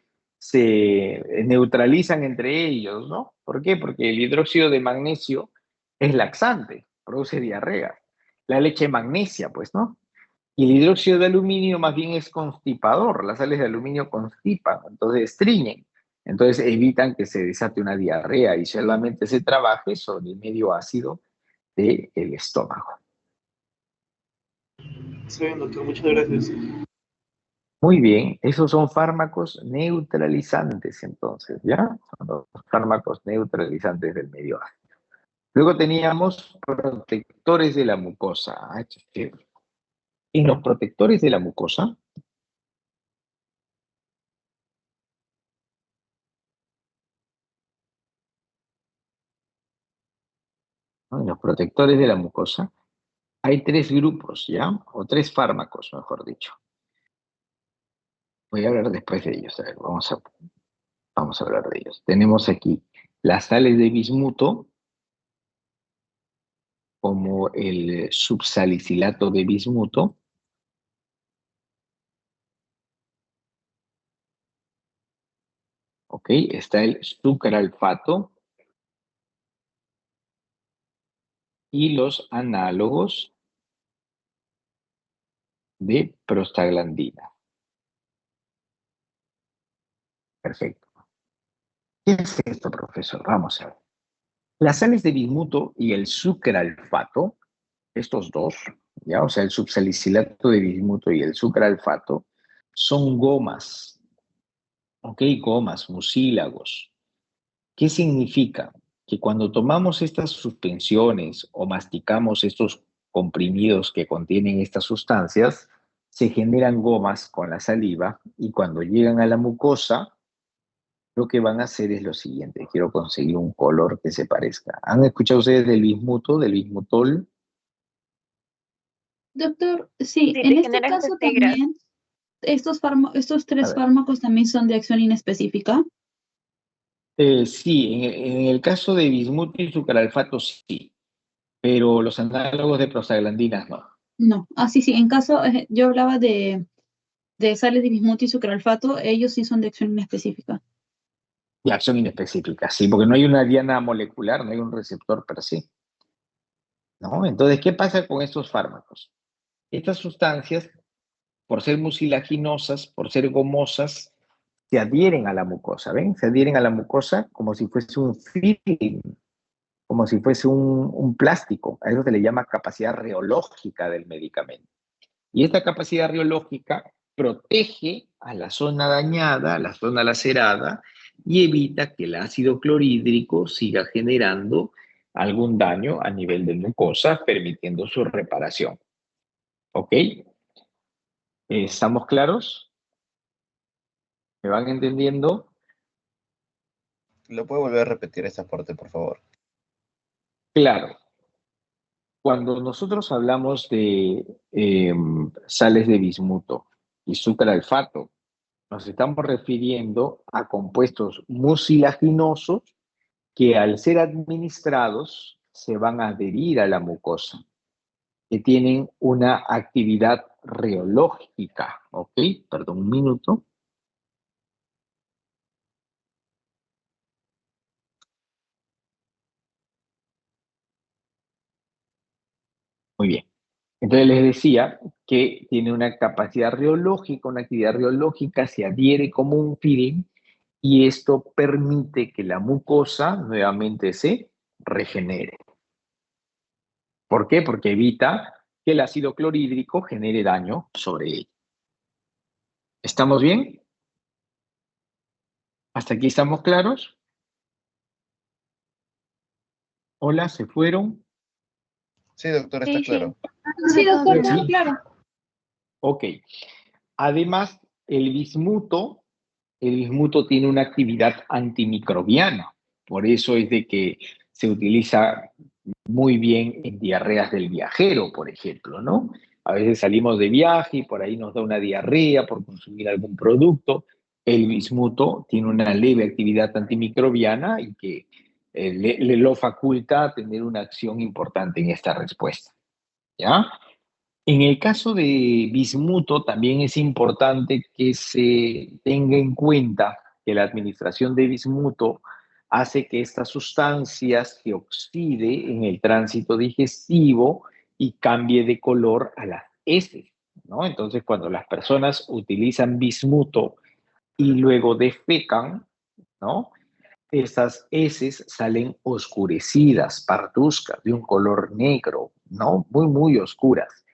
neutralizan entre ellos, ¿no? ¿Por qué? Porque el hidróxido de magnesio es laxante, produce diarrea. La leche magnesia, pues, ¿no? Y el hidróxido de aluminio más bien es constipador. Las sales de aluminio constipan, entonces estriñen. Entonces evitan que se desate una diarrea y solamente se trabaje sobre el medio ácido del estómago. Está bien, doctor. Muchas gracias. Muy bien, esos son fármacos neutralizantes entonces, ¿ya? Son los fármacos neutralizantes del medio ácido. Luego teníamos protectores de la mucosa. En los protectores de la mucosa, ¿no? En los protectores de la mucosa hay tres grupos, ¿ya? O tres fármacos, mejor dicho. Voy a hablar después de ellos. A ver, vamos a hablar de ellos. Tenemos aquí las sales de bismuto, como el subsalicilato de bismuto. ¿Ok? Está el sucralfato y los análogos de prostaglandina. Perfecto. ¿Qué es esto, profesor? Vamos a ver. Las sales de bismuto y el sucralfato, estos dos, ¿ya? O sea, el subsalicilato de bismuto y el sucralfato, son gomas, ¿ok? Gomas, mucílagos. ¿Qué significa? Que cuando tomamos estas suspensiones o masticamos estos comprimidos que contienen estas sustancias, se generan gomas con la saliva y cuando llegan a la mucosa, lo que van a hacer es lo siguiente. Quiero conseguir un color que se parezca. ¿Han escuchado ustedes del bismuto, del bismutol? Doctor, sí, Sí, en te este generan caso esas tigras. también, estos A tres ver. fármacos también son de acción inespecífica. Sí, en el caso de bismuto y sucralfato sí, pero los análogos de prostaglandinas no. No, sí, sí, en caso, yo hablaba de sales de bismuto y sucralfato, ellos sí son de acción inespecífica. De acción inespecífica, sí, porque no hay una diana molecular, no hay un receptor per se, ¿no? Entonces, ¿qué pasa con estos fármacos? Estas sustancias, por ser mucilaginosas, por ser gomosas, se adhieren a la mucosa, ¿ven? Se adhieren a la mucosa como si fuese un film, como si fuese un plástico. A eso se le llama capacidad reológica del medicamento. Y esta capacidad reológica protege a la zona dañada, a la zona lacerada, y evita que el ácido clorhídrico siga generando algún daño a nivel de mucosa, permitiendo su reparación. ¿Ok? ¿Estamos claros? ¿Me van entendiendo? ¿Lo puede volver a repetir esa parte, por favor? Claro. Cuando nosotros hablamos de sales de bismuto y sucralfato, nos estamos refiriendo a compuestos mucilaginosos que al ser administrados se van a adherir a la mucosa, que tienen una actividad reológica. ¿Ok? Perdón, un minuto. Muy bien. Entonces les decía que tiene una capacidad reológica, una actividad reológica, se adhiere como un film y esto permite que la mucosa nuevamente se regenere. ¿Por qué? Porque evita que el ácido clorhídrico genere daño sobre ella. ¿Estamos bien? ¿Hasta aquí estamos claros? ¿Hola? ¿Se fueron? Sí, doctor, está Sí, sí. claro. Sí, doctor, Sí. claro. Ok. Además, el bismuto tiene una actividad antimicrobiana. Por eso es de que se utiliza muy bien en diarreas del viajero, por ejemplo, ¿no? A veces salimos de viaje y por ahí nos da una diarrea por consumir algún producto. El bismuto tiene una leve actividad antimicrobiana y que le lo faculta a tener una acción importante en esta respuesta, ¿ya? En el caso de bismuto, también es importante que se tenga en cuenta que la administración de bismuto hace que estas sustancias se oxide en el tránsito digestivo y cambie de color a las heces, ¿no? Entonces, cuando las personas utilizan bismuto y luego defecan, ¿no? Estas heces salen oscurecidas, parduzcas, de un color negro, ¿no? Muy, muy oscuras.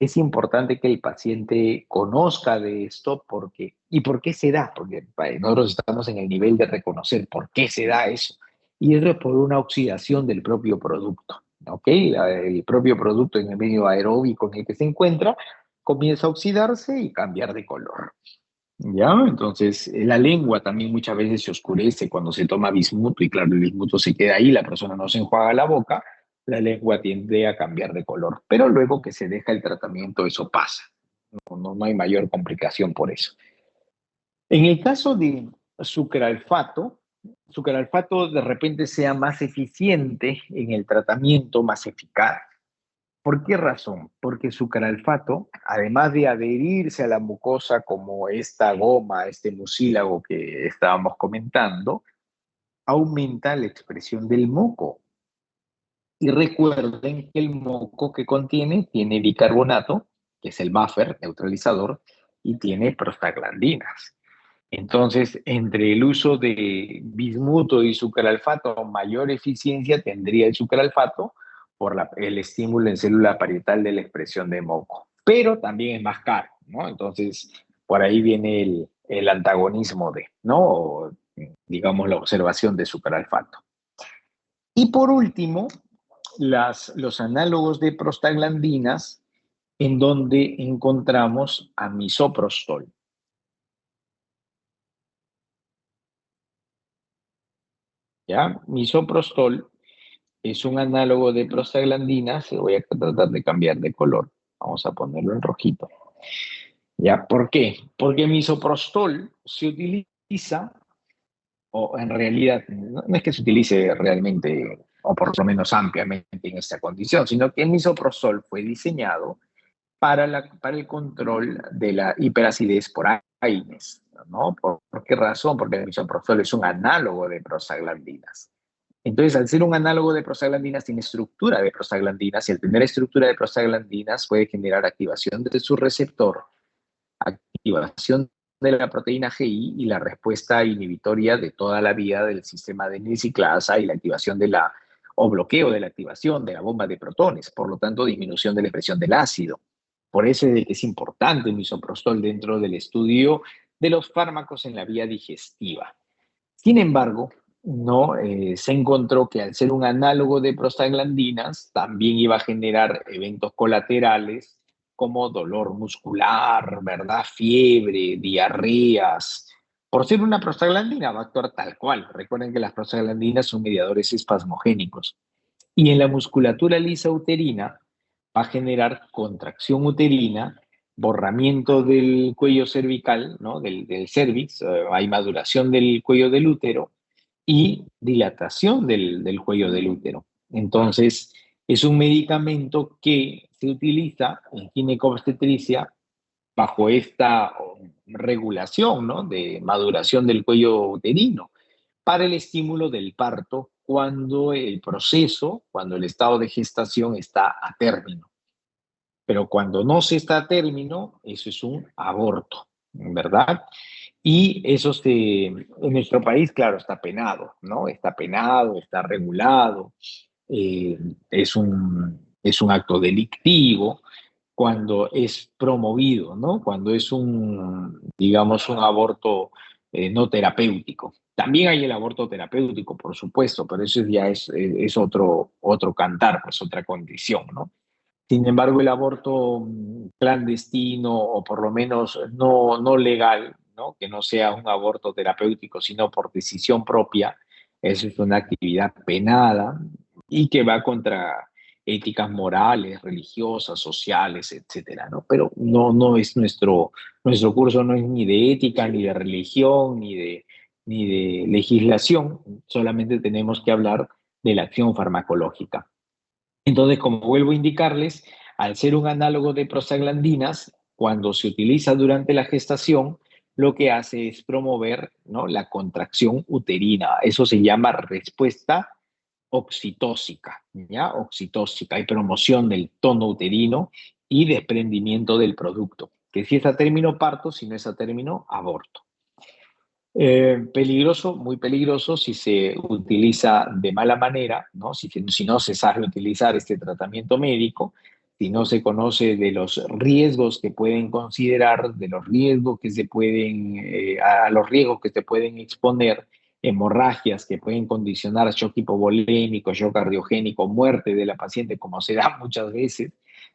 Es importante que el paciente conozca de esto porque, ¿y por qué se da? Porque nosotros estamos en el nivel de reconocer por qué se da eso. Y eso es por una oxidación del propio producto, ¿ok? El propio producto en el medio aeróbico en el que se encuentra comienza a oxidarse y cambiar de color. ¿Ya? Entonces, la lengua también muchas veces se oscurece cuando se toma bismuto y claro, el bismuto se queda ahí, la persona no se enjuaga la boca, la lengua tiende a cambiar de color, pero luego que se deja el tratamiento eso pasa, no hay mayor complicación por eso. En el caso de sucralfato, sucralfato de repente sea más eficiente en el tratamiento, más eficaz. ¿Por qué razón? Porque el sucralfato, además de adherirse a la mucosa como esta goma, este mucílago que estábamos comentando, aumenta la expresión del moco. Y recuerden que el moco que contiene tiene bicarbonato, que es el buffer neutralizador, y tiene prostaglandinas. Entonces, entre el uso de bismuto y sucralfato, mayor eficiencia tendría el sucralfato por el estímulo en célula parietal de la expresión de moco. Pero también es más caro, ¿no? Entonces, por ahí viene el antagonismo ¿no? O, digamos, la observación de sucralfato. Y por último, los análogos de prostaglandinas, en donde encontramos a misoprostol. ¿Ya? Misoprostol es un análogo de prostaglandinas. Voy a tratar de cambiar de color. Vamos a ponerlo en rojito. ¿Ya? ¿Por qué? Porque misoprostol se utiliza, o en realidad no es que se utilice realmente, o por lo menos ampliamente en esta condición, sino que el misoprostol fue diseñado para el control de la hiperacidez por AINES, ¿no? ¿Por qué razón? Porque el misoprostol es un análogo de prostaglandinas. Entonces, al ser un análogo de prostaglandinas, tiene estructura de prostaglandinas, y al tener estructura de prostaglandinas puede generar activación de su receptor, activación de la proteína GI y la respuesta inhibitoria de toda la vía del sistema de ciclasa y la activación o bloqueo de la activación de la bomba de protones, por lo tanto, disminución de la expresión del ácido. Por eso es de que es importante el misoprostol dentro del estudio de los fármacos en la vía digestiva. Sin embargo, no se encontró que al ser un análogo de prostaglandinas también iba a generar eventos colaterales como dolor muscular, ¿verdad? Fiebre, diarreas. Por ser una prostaglandina va a actuar tal cual. Recuerden que las prostaglandinas son mediadores espasmogénicos. Y en la musculatura lisa uterina va a generar contracción uterina, borramiento del cuello cervical, ¿no? del cervix, hay maduración del cuello del útero y dilatación del cuello del útero. Entonces, es un medicamento que se utiliza en ginecobstetricia bajo esta regulación, ¿no? de maduración del cuello uterino para el estímulo del parto cuando el proceso, cuando el estado de gestación está a término. Pero cuando no se está a término, eso es un aborto, ¿verdad? Y eso en nuestro país, claro, está penado, ¿no? Está penado, está regulado, eh, es un acto delictivo cuando es promovido, ¿no? Cuando es digamos, un aborto no terapéutico. También hay el aborto terapéutico, por supuesto, pero eso ya es otro cantar, pues otra condición, ¿no? Sin embargo, el aborto clandestino o por lo menos no legal, ¿no? Que no sea un aborto terapéutico, sino por decisión propia, eso es una actividad penada y que va contra éticas morales, religiosas, sociales, etcétera, ¿no? Pero no es nuestro curso no es ni de ética, ni de religión, ni de legislación, solamente tenemos que hablar de la acción farmacológica. Entonces, como vuelvo a indicarles, al ser un análogo de prostaglandinas, cuando se utiliza durante la gestación, lo que hace es promover, ¿no? la contracción uterina. Eso se llama respuesta oxitóxica, ¿ya? Oxitóxica. Hay promoción del tono uterino y desprendimiento del producto. Que si es a término parto, si no es a término aborto. Peligroso, muy peligroso si se utiliza de mala manera, ¿no? Si no se sabe utilizar este tratamiento médico, si no se conoce de los riesgos que pueden considerar, de los riesgos que se pueden, a los riesgos que se pueden exponer, hemorragias que pueden condicionar shock hipovolémico, shock cardiogénico, muerte de la paciente, como se da muchas veces,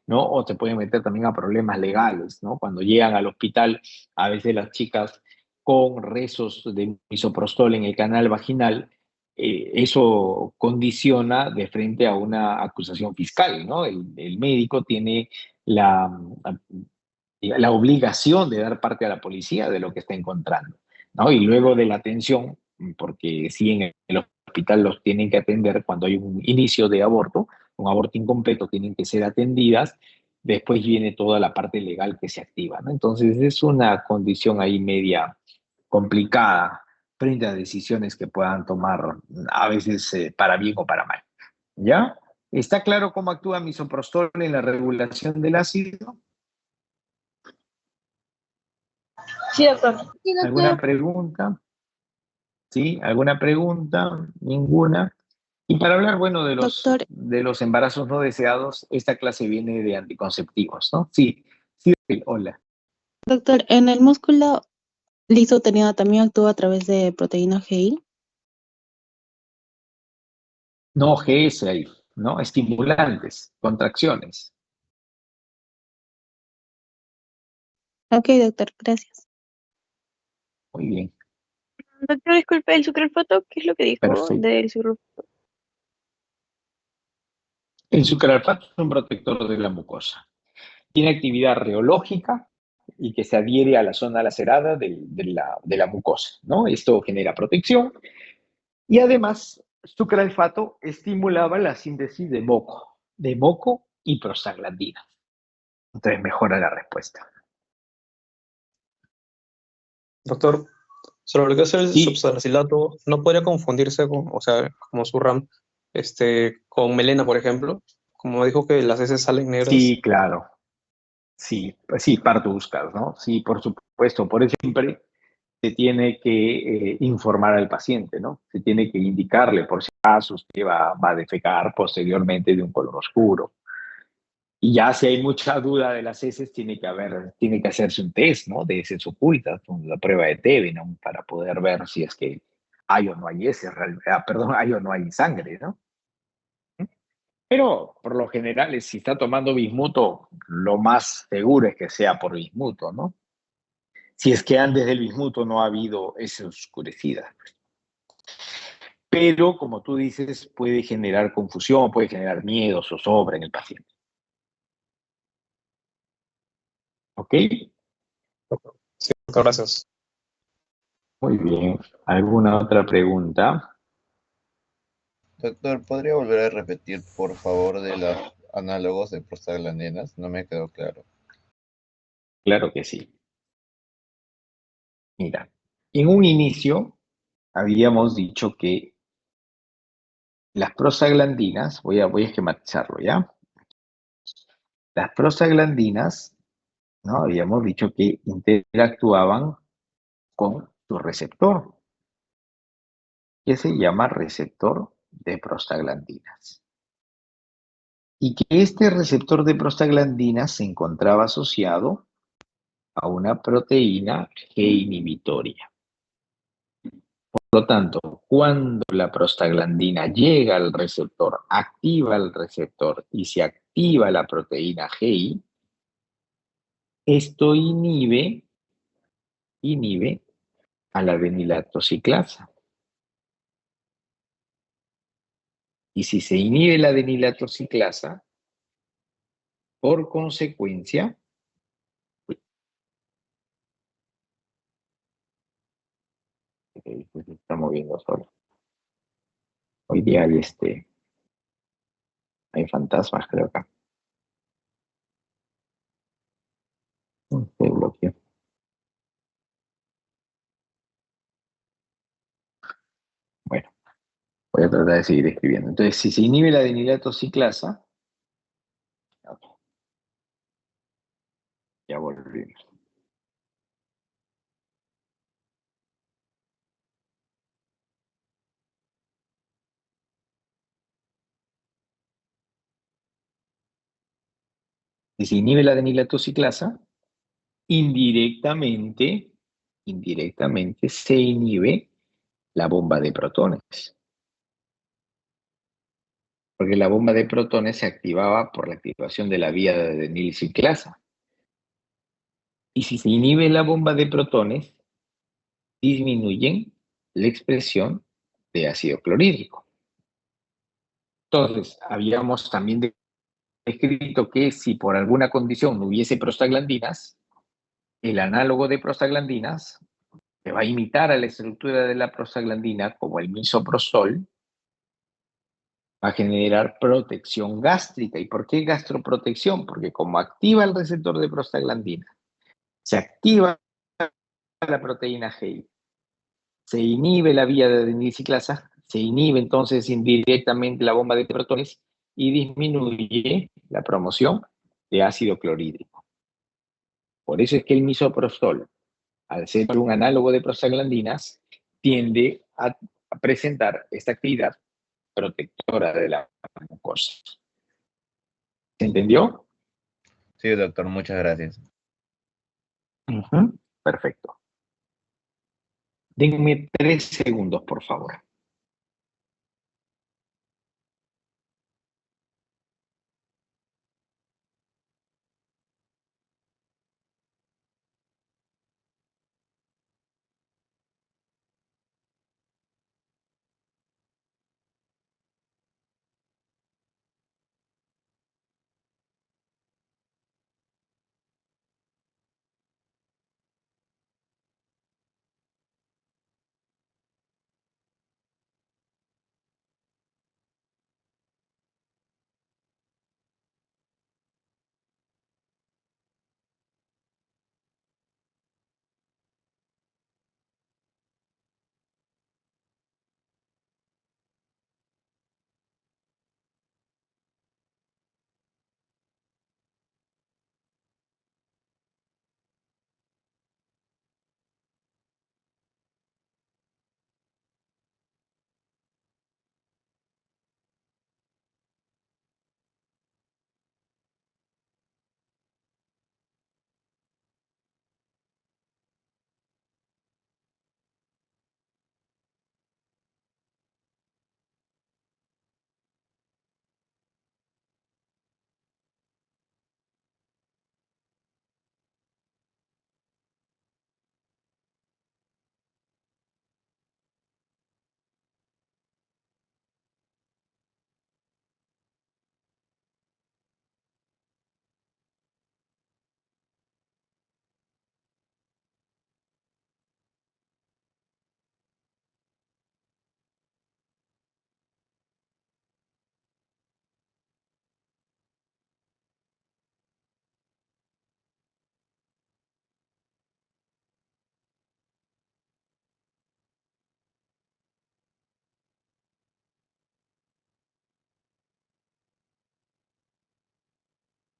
¿no? O se pueden meter también a problemas legales, ¿no? Cuando llegan al hospital, a veces las chicas con rezos de misoprostol en el canal vaginal, eso condiciona de frente a una acusación fiscal, ¿no? El médico tiene la obligación de dar parte a la policía de lo que está encontrando, ¿no? Y luego de la atención, porque sí en el hospital los tienen que atender cuando hay un inicio de aborto, un aborto incompleto, tienen que ser atendidas, después viene toda la parte legal que se activa, ¿no? Entonces es una condición ahí media complicada frente a decisiones que puedan tomar a veces para bien o para mal. ¿Ya? ¿Está claro cómo actúa misoprostol en la regulación del ácido? Sí, doctor. ¿Alguna pregunta? ¿Sí? ¿Alguna pregunta? Ninguna. Y para hablar, bueno, Doctor, de los embarazos no deseados, esta clase viene de anticonceptivos, ¿no? Sí, sí, hola. doctor, en el músculo liso tenido también actúa a través de proteína GI. No GS ahí, ¿no? Estimulantes, contracciones. Ok, doctor, gracias. Muy bien, Doctor, disculpe, ¿el sucralfato qué es lo que dijo perfecto. del sucralfato? El sucralfato es un protector de la mucosa. Tiene actividad reológica y que se adhiere a la zona lacerada de la mucosa, ¿no? Esto genera protección y además sucralfato estimulaba la síntesis de moco y prostaglandinas. Entonces mejora la respuesta. Doctor, sobre lo que es el Sí, subsalicilato, ¿no podría confundirse con, o sea, como su RAM, con melena, por ejemplo? Como dijo que las heces salen negras. sí, claro. Sí, pues sí, parto buscar, ¿no? Sí, por supuesto, por eso siempre se tiene que informar al paciente, ¿no? Se tiene que indicarle por si acaso usted va a defecar posteriormente de un color oscuro. Y ya si hay mucha duda de las heces, tiene que hacerse un test, ¿no? De heces ocultas, con la prueba de TB, ¿no? Para poder ver si es que hay o no hay heces, perdón, hay o no hay sangre, ¿no? Pero por lo general, si está tomando bismuto, lo más seguro es que sea por bismuto, ¿no? Si es que antes del bismuto no ha habido heces oscurecidas. Pero, como tú dices, puede generar confusión, puede generar miedo, zozobra en el paciente. ¿Ok? Sí, doctor, gracias. Muy bien. ¿Alguna otra pregunta? Doctor, ¿podría volver a repetir, por favor, de los análogos de prostaglandinas? No me quedó claro. Claro que sí. Mira, en un inicio habíamos dicho que las prostaglandinas, voy a esquematizarlo, ¿ya? Las prostaglandinas, ¿no? Habíamos dicho que interactuaban con su receptor, que se llama receptor de prostaglandinas. Y que este receptor de prostaglandinas se encontraba asociado a una proteína G inhibitoria. Por lo tanto, cuando la prostaglandina llega al receptor, activa el receptor y se activa la proteína GI, esto inhibe a la adenilatociclasa. Y si se inhibe la adenilatociclasa, por consecuencia, pues se está moviendo solo. Hoy día hay fantasmas, creo acá. Se bloqueó. Bueno, voy a tratar de seguir escribiendo. Entonces, si se inhibe la adenilatociclasa, okay, ya volvimos. Si se inhibe la adenilatociclasa, indirectamente se inhibe la bomba de protones. Porque la bomba de protones se activaba por la activación de la vía de adenilciclasa. Y si se inhibe la bomba de protones, disminuyen la expresión de ácido clorhídrico. Entonces, habíamos también descrito que si por alguna condición no hubiese prostaglandinas, el análogo de prostaglandinas que va a imitar a la estructura de la prostaglandina como el misoprostol, va a generar protección gástrica. ¿Y por qué gastroprotección? Porque como activa el receptor de prostaglandina, se activa la proteína GI, se inhibe la vía de adenilciclasa, se inhibe entonces indirectamente la bomba de protones y disminuye la promoción de ácido clorhídrico. Por eso es que el misoprostol al ser un análogo de prostaglandinas, tiende a presentar esta actividad protectora de la mucosa. ¿Se entendió? Sí, doctor, muchas gracias. Perfecto. Denme 3 segundos, por favor.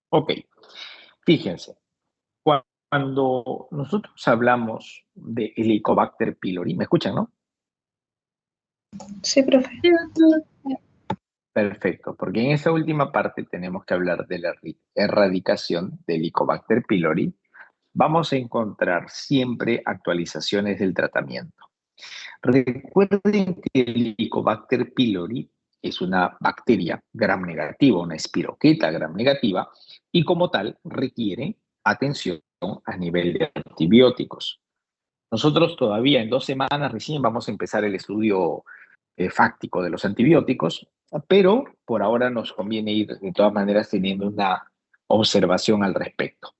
Ok, fíjense, cuando nosotros hablamos de Helicobacter pylori, ¿me escuchan, no? Sí, profe. Perfecto, porque en esa última parte tenemos que hablar de la erradicación del Helicobacter pylori. Vamos a encontrar siempre actualizaciones del tratamiento. Recuerden que el Helicobacter pylori es una bacteria gram negativa, una espiroqueta gram negativa, y como tal requiere atención a nivel de antibióticos. Nosotros todavía en 2 semanas recién vamos a empezar el estudio fáctico de los antibióticos, pero por ahora nos conviene ir de todas maneras teniendo una observación al respecto.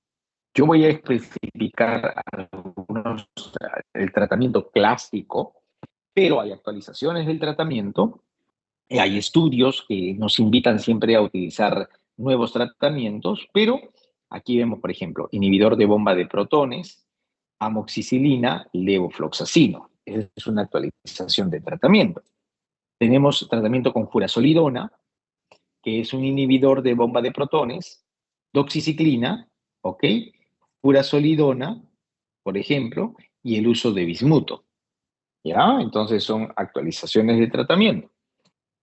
Yo voy a especificar el tratamiento clásico, pero hay actualizaciones del tratamiento, hay estudios que nos invitan siempre a utilizar nuevos tratamientos, pero aquí vemos, por ejemplo, inhibidor de bomba de protones, amoxicilina, levofloxacino. Esa es una actualización de tratamiento. Tenemos tratamiento con furasolidona, que es un inhibidor de bomba de protones, doxiciclina, ¿ok? Furasolidona, por ejemplo, y el uso de bismuto. ¿Ya? Entonces son actualizaciones de tratamiento.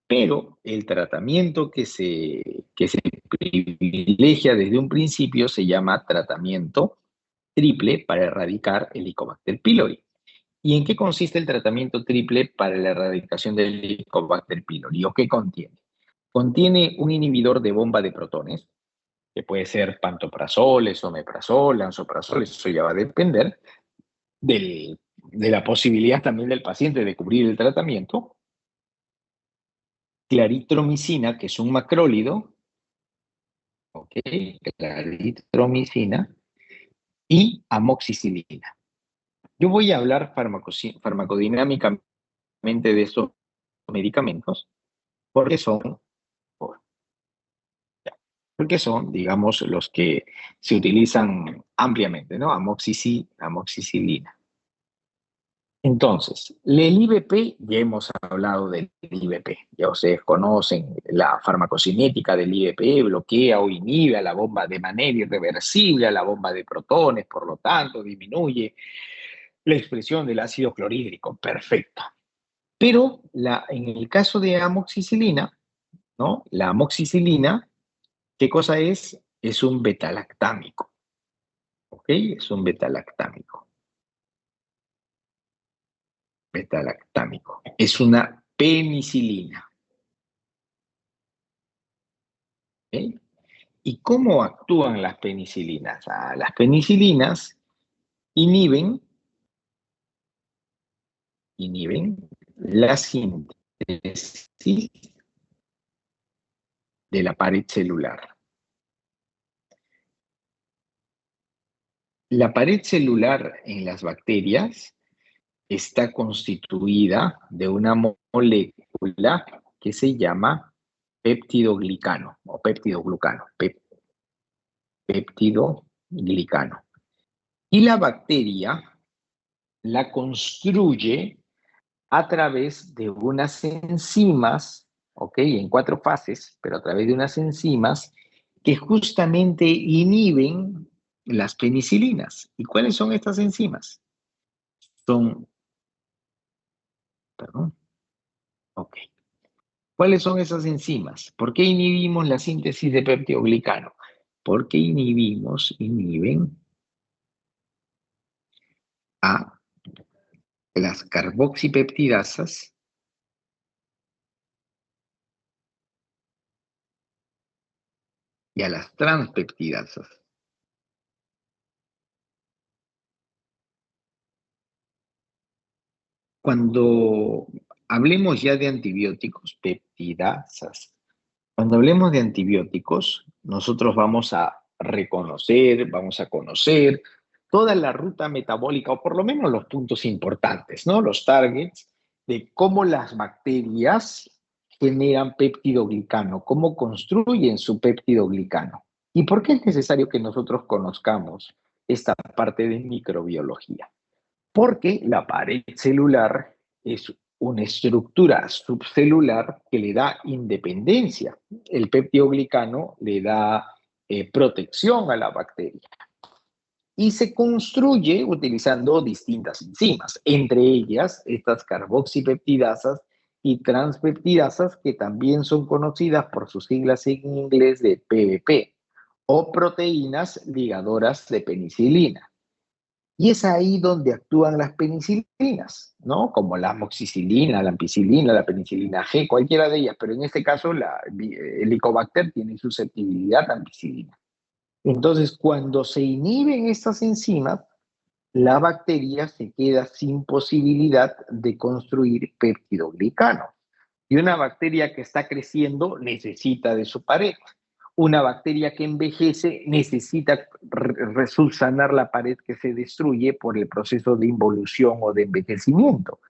Pero el tratamiento que se privilegia desde un principio se llama tratamiento triple para erradicar el Helicobacter pylori. ¿Y en qué consiste el tratamiento triple para la erradicación del Helicobacter pylori? ¿O qué contiene? Contiene un inhibidor de bomba de protones, que puede ser pantoprazol, esomeprazol, lansoprazol, eso ya va a depender de la posibilidad también del paciente de cubrir el tratamiento. Claritromicina, que es un macrólido, ¿ok? Claritromicina y amoxicilina. Yo voy a hablar farmacodinámicamente de estos medicamentos porque son, digamos, los que se utilizan ampliamente, ¿no? Amoxicilina. Entonces, el IVP, ya hemos hablado del IVP, ya ustedes conocen la farmacocinética del IVP, bloquea o inhibe a la bomba de manera irreversible, a la bomba de protones, por lo tanto, disminuye la expresión del ácido clorhídrico, perfecto. Pero en el caso de amoxicilina, ¿no? La amoxicilina, ¿qué cosa es? Es un betalactámico, ¿ok? Es un betalactámico. Betalactámico. Es una penicilina. ¿Ok? ¿Y cómo actúan las penicilinas? Las penicilinas inhiben la síntesis de la pared celular. La pared celular en las bacterias está constituida de una molécula que se llama peptidoglicano o peptidoglucano, peptidoglicano. Y la bacteria la construye a través de unas enzimas, ¿ok? En 4 fases, pero a través de unas enzimas que justamente inhiben las penicilinas. ¿Y cuáles son estas enzimas? Ok. ¿Cuáles son esas enzimas? ¿Por qué inhibimos la síntesis de peptidoglicano? Porque inhiben a las carboxipeptidasas y a las transpeptidasas. Cuando hablemos ya de antibióticos, peptidasas, cuando hablemos de antibióticos, nosotros vamos a reconocer, vamos a conocer toda la ruta metabólica, o por lo menos los puntos importantes, ¿no? Los targets de cómo las bacterias generan peptidoglicano, cómo construyen su peptidoglicano. ¿Y por qué es necesario que nosotros conozcamos esta parte de microbiología? Porque la pared celular es una estructura subcelular que le da independencia. El peptidoglicano le da protección a la bacteria. Y se construye utilizando distintas enzimas, entre ellas estas carboxipeptidasas y transpeptidasas, que también son conocidas por sus siglas en inglés de PBP, o proteínas ligadoras de penicilina. Y es ahí donde actúan las penicilinas, ¿no? Como la amoxicilina, la ampicilina, la penicilina G, cualquiera de ellas, pero en este caso el Helicobacter tiene susceptibilidad a ampicilina. Entonces, cuando se inhiben estas enzimas, la bacteria se queda sin posibilidad de construir peptidoglicano. Y una bacteria que está creciendo necesita de su pared. Una bacteria que envejece necesita subsanar la pared que se destruye por el proceso de involución o de envejecimiento.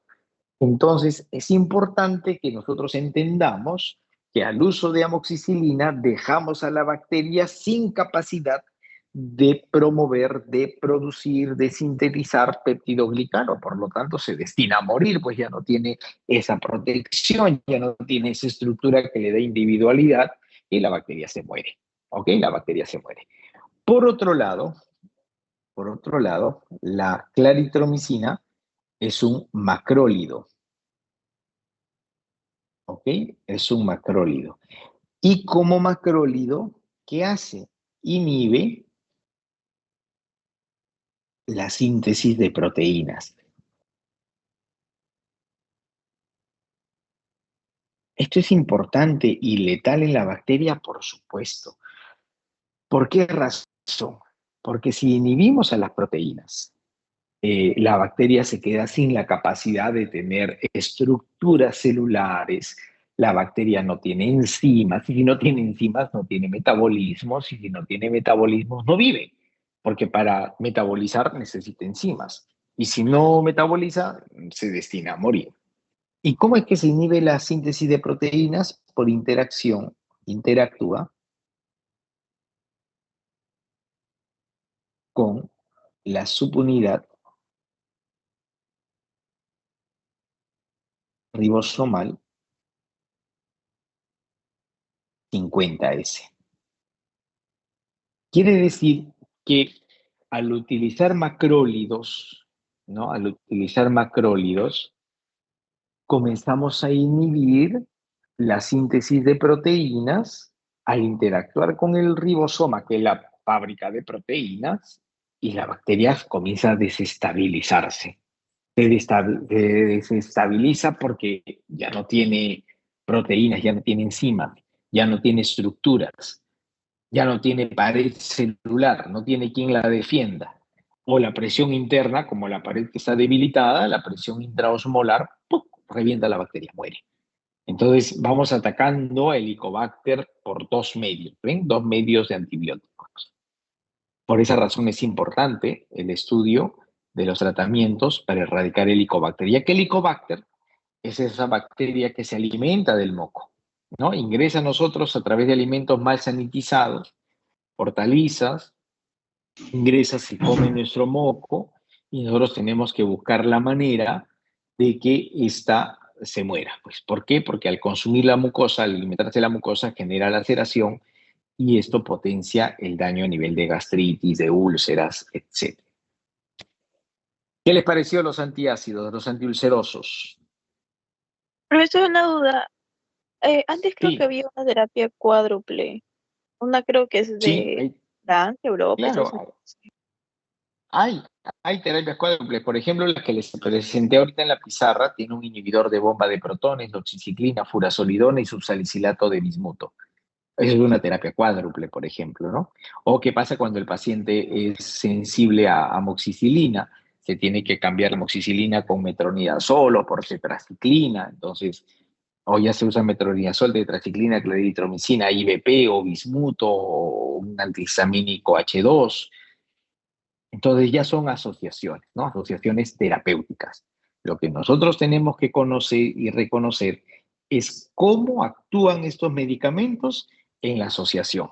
Entonces, es importante que nosotros entendamos que al uso de amoxicilina dejamos a la bacteria sin capacidad de promover, de producir, de sintetizar peptidoglicano. Por lo tanto, se destina a morir, pues ya no tiene esa protección, ya no tiene esa estructura que le dé individualidad y la bacteria se muere. ¿Ok? La bacteria se muere. Por otro lado, la claritromicina es un macrólido. ¿Ok? Es un macrólido. Y como macrólido, ¿qué hace? Inhibe la síntesis de proteínas. Esto es importante y letal en la bacteria, por supuesto. ¿Por qué razón? Porque si inhibimos a las proteínas, la bacteria se queda sin la capacidad de tener estructuras celulares. La bacteria no tiene enzimas, y si no tiene enzimas no tiene metabolismos, y si no tiene metabolismos no vive, porque para metabolizar necesita enzimas, y si no metaboliza se destina a morir. ¿Y cómo es que se inhibe la síntesis de proteínas? Por interacción, interactúa con la subunidad ribosomal 50S. Quiere decir que al utilizar macrólidos ¿no? Al utilizar macrólidos, comenzamos a inhibir la síntesis de proteínas al interactuar con el ribosoma, que es la fábrica de proteínas, y la bacteria comienza a desestabilizarse. Se desestabiliza porque ya no tiene proteínas, ya no tiene enzimas, ya no tiene estructuras, ya no tiene pared celular, no tiene quien la defienda. O la presión interna, como la pared que está debilitada, la presión intraosmolar, ¡pum!, revienta la bacteria, muere. Entonces vamos atacando a Helicobacter por dos medios, ¿ven? Dos medios de antibióticos. Por esa razón es importante el estudio de los tratamientos para erradicar Helicobacter, ya que Helicobacter es esa bacteria que se alimenta del moco, ¿no? Ingresa a nosotros a través de alimentos mal sanitizados, hortalizas, ingresa, se come nuestro moco y nosotros tenemos que buscar la manera de que ésta se muera. Pues, ¿por qué? Porque al consumir la mucosa, al alimentarse la mucosa, genera laceración y esto potencia el daño a nivel de gastritis, de úlceras, etc. ¿Qué les pareció los antiácidos, los antiulcerosos? Profesor, una duda. Antes creo que Sí, había una terapia cuádruple. Una creo que es sí, de Francia, Europa, Estados claro, Unidos. hay terapias cuádruples. Por ejemplo, la que les presenté ahorita en la pizarra tiene un inhibidor de bomba de protones, doxiciclina, furazolidona y subsalicilato de bismuto. Esa es una terapia cuádruple, por ejemplo, ¿no? O qué pasa cuando el paciente es sensible a amoxicilina, se tiene que cambiar la amoxicilina con metronidazol o por tetraciclina, entonces, o ya se usa metronidazol, tetraciclina, claritromicina, IVP o bismuto o un antihistamínico H2. Entonces ya son asociaciones, ¿no? Asociaciones terapéuticas. Lo que nosotros tenemos que conocer y reconocer es cómo actúan estos medicamentos en la asociación.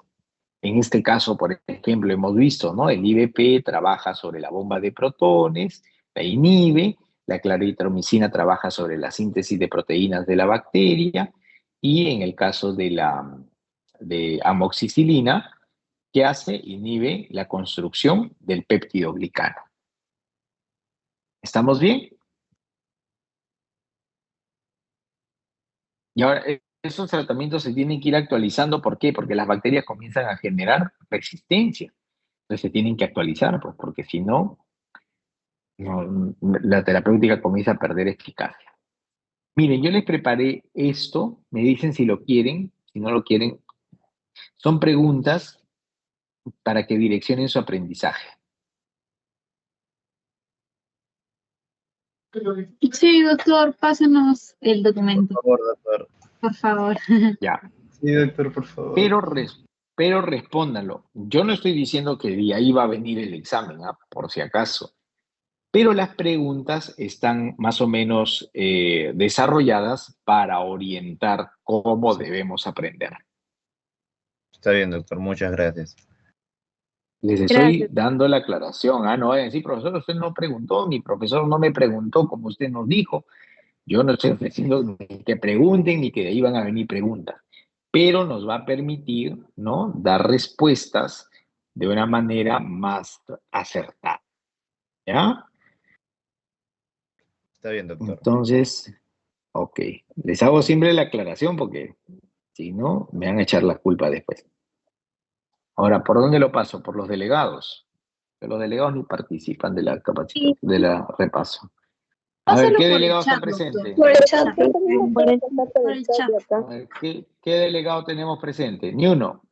En este caso, por ejemplo, hemos visto, ¿no? El IVP trabaja sobre la bomba de protones, la inhibe, la claritromicina trabaja sobre la síntesis de proteínas de la bacteria y en el caso de la de amoxicilina, ¿qué hace? Inhibe la construcción del péptido glicano. ¿Estamos bien? Y ahora, esos tratamientos se tienen que ir actualizando. ¿Por qué? Porque las bacterias comienzan a generar resistencia. Entonces se tienen que actualizar, pues, porque si no, la terapéutica comienza a perder eficacia. Miren, yo les preparé esto, me dicen si lo quieren, si no lo quieren. Son preguntas para que direccionen su aprendizaje. Sí, doctor, pásenos el documento, Por favor, doctor. por favor. Ya. Sí, doctor, por favor. Pero respóndanlo. Yo no estoy diciendo que de ahí va a venir el examen, por si acaso. Pero las preguntas están más o menos desarrolladas para orientar cómo debemos aprender. Está bien, doctor. Muchas gracias. Les estoy Gracias. dando la aclaración. No vayan a decir, profesor, usted no preguntó, mi profesor no me preguntó como usted nos dijo. Yo no estoy ofreciendo ni que pregunten ni que de ahí van a venir preguntas. Pero nos va a permitir, ¿no?, dar respuestas de una manera más acertada. ¿Ya? Está bien, doctor. Entonces, ok. Les hago siempre la aclaración porque si no, me van a echar la culpa después. Ahora, ¿por dónde lo paso? Por los delegados. Que los delegados ni participan de la capacitación, de la repaso. A ver, Pásalo ¿qué por el delegado está chat, presente? doctor. Por el chat, Por por el por el chat. A ver, ¿qué delegado tenemos presente? Ni uno.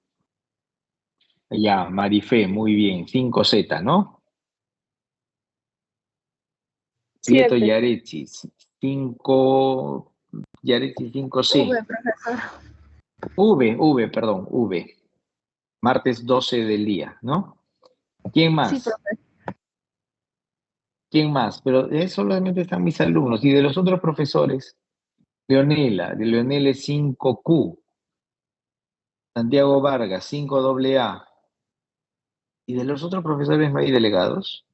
Ya, Marifé, muy bien. 5Z, ¿no? Prieto Siete. Yaretsi, 5, Yaretsi 5C. Profesor. Perdón, V. Martes 12 del día, ¿no? ¿Quién más? Sí, profesor. ¿Quién más? Pero solamente están mis alumnos. Y de los otros profesores, Leonela, de Leonela 5Q. Santiago Vargas, 5AA. ¿Y de los otros profesores no hay delegados?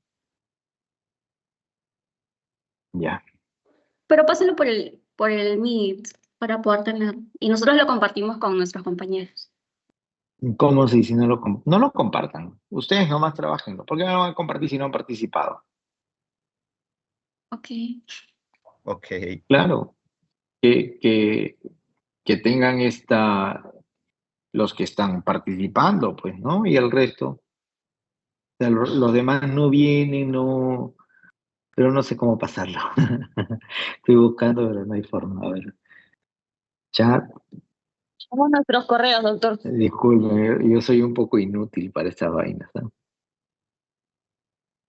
Ya. Pero pásenlo por el Meet para poder tener. Y nosotros lo compartimos con nuestros compañeros. ¿Cómo si no no lo compartan? Ustedes nomás trabajenlo. ¿Por qué no lo van a compartir si no han participado? Ok. Ok. Claro, que tengan los que están participando, pues, ¿no? Y el resto. O sea, los demás no vienen, no, pero no sé cómo pasarlo. Estoy buscando, pero no hay forma. A ver. Chat, Somos nuestros correos, doctor. disculpe, yo soy un poco inútil para estas vainas, ¿no?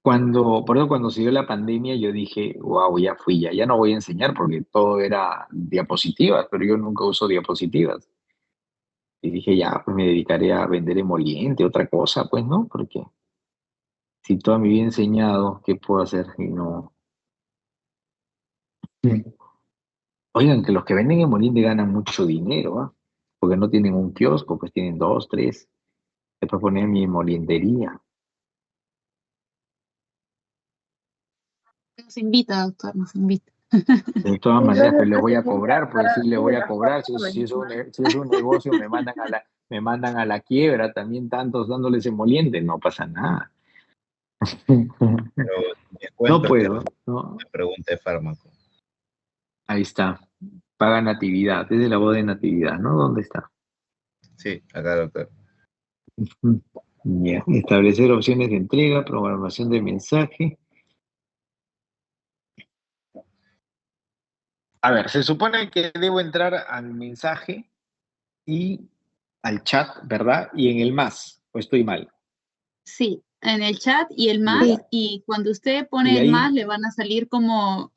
Por eso cuando se dio la pandemia, yo dije, wow, ya fui, ya no voy a enseñar porque todo era diapositivas, pero yo nunca uso diapositivas. Y dije, ya, pues me dedicaré a vender emoliente, otra cosa, pues, ¿no? Porque si toda mi vida he enseñado, ¿qué puedo hacer si no? Oigan, que los que venden emoliente ganan mucho dinero, ¿ah? Porque no tienen un kiosco, pues tienen 2, 3. Después ponen mi emolientería. Nos invita, doctor, nos invita. De todas maneras, pues le voy a cobrar, pues sí le voy a cobrar. Si es un negocio, me mandan a la quiebra también tantos dándoles emoliente, no pasa nada. Pero No puedo, ¿no? Me pregunta de fármaco. Ahí está. Paga Natividad, es de la voz de Natividad, ¿no? ¿Dónde está? Sí, acá, doctor. Ya. Establecer opciones de entrega, programación de mensaje. A ver, se supone que debo entrar al mensaje y al chat, ¿verdad? Y en el más, o estoy mal. Sí, en el chat y el más, Ya. y cuando usted Y pone el ahí más, le van a salir como,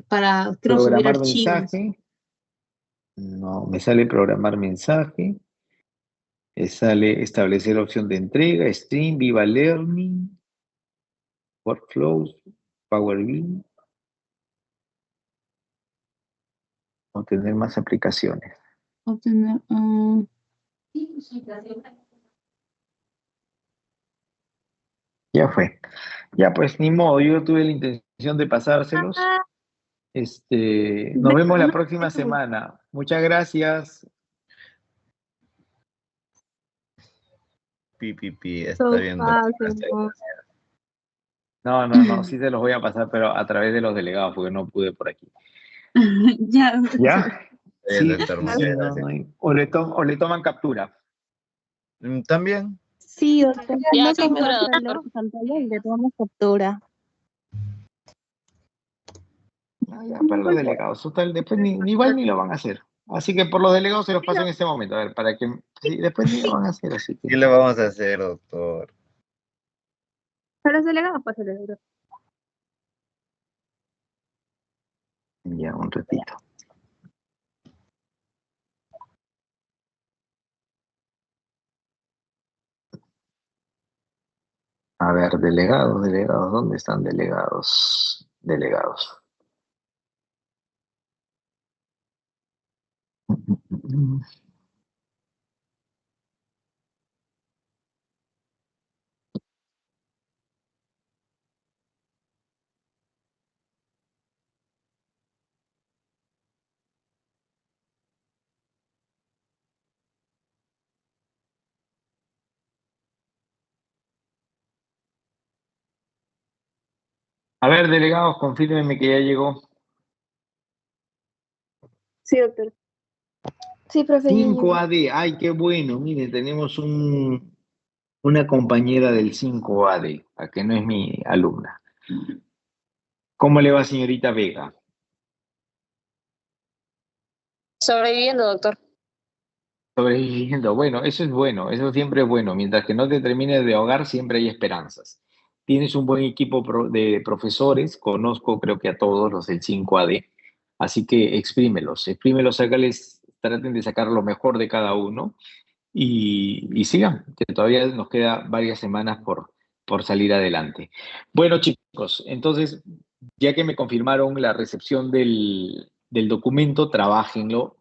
para, creo, subir programar archivos. mensaje. No, me sale programar mensaje. Me sale establecer opción de entrega, stream, Viva Learning, workflows, Power BI, o tener más aplicaciones. Obtener, Ya fue. Ya pues, ni modo, yo tuve la intención de pasárselos. Nos vemos la próxima semana. Muchas gracias. Está bien, doctor. No, sí se los voy a pasar, pero a través de los delegados, porque no pude por aquí. Ya. ¿Ya? Sí, doctor, muchas gracias. o le toman captura. También. Sí, doctor. Ya, No se captura, muestra doctor. la pantalla y le tomamos captura. Ya, para los delegados. Total, después igual ni lo van a hacer. Así que por los delegados se los paso en este momento. A ver, para que después ni lo van a hacer. Así que. ¿Qué le vamos a hacer, doctor? A los delegados, pásale, doctor. Ya, un ratito. A ver, delegados, ¿dónde están delegados? Delegados. A ver, delegados, confírmenme que ya llegó. Sí, doctor. Sí, profe. 5 AD, ay, qué bueno. Miren, tenemos una compañera del 5 AD, a que no es mi alumna. ¿Cómo le va, señorita Vega? Sobreviviendo, doctor. Sobreviviendo. Bueno, eso es bueno, eso siempre es bueno. Mientras que no te termines de ahogar, siempre hay esperanzas. Tienes un buen equipo de profesores, conozco creo que a todos los del 5 AD, así que exprímelos, sácales, traten de sacar lo mejor de cada uno y sigan, que todavía nos queda varias semanas por salir adelante. Bueno, chicos, entonces, ya que me confirmaron la recepción del documento, trabájenlo,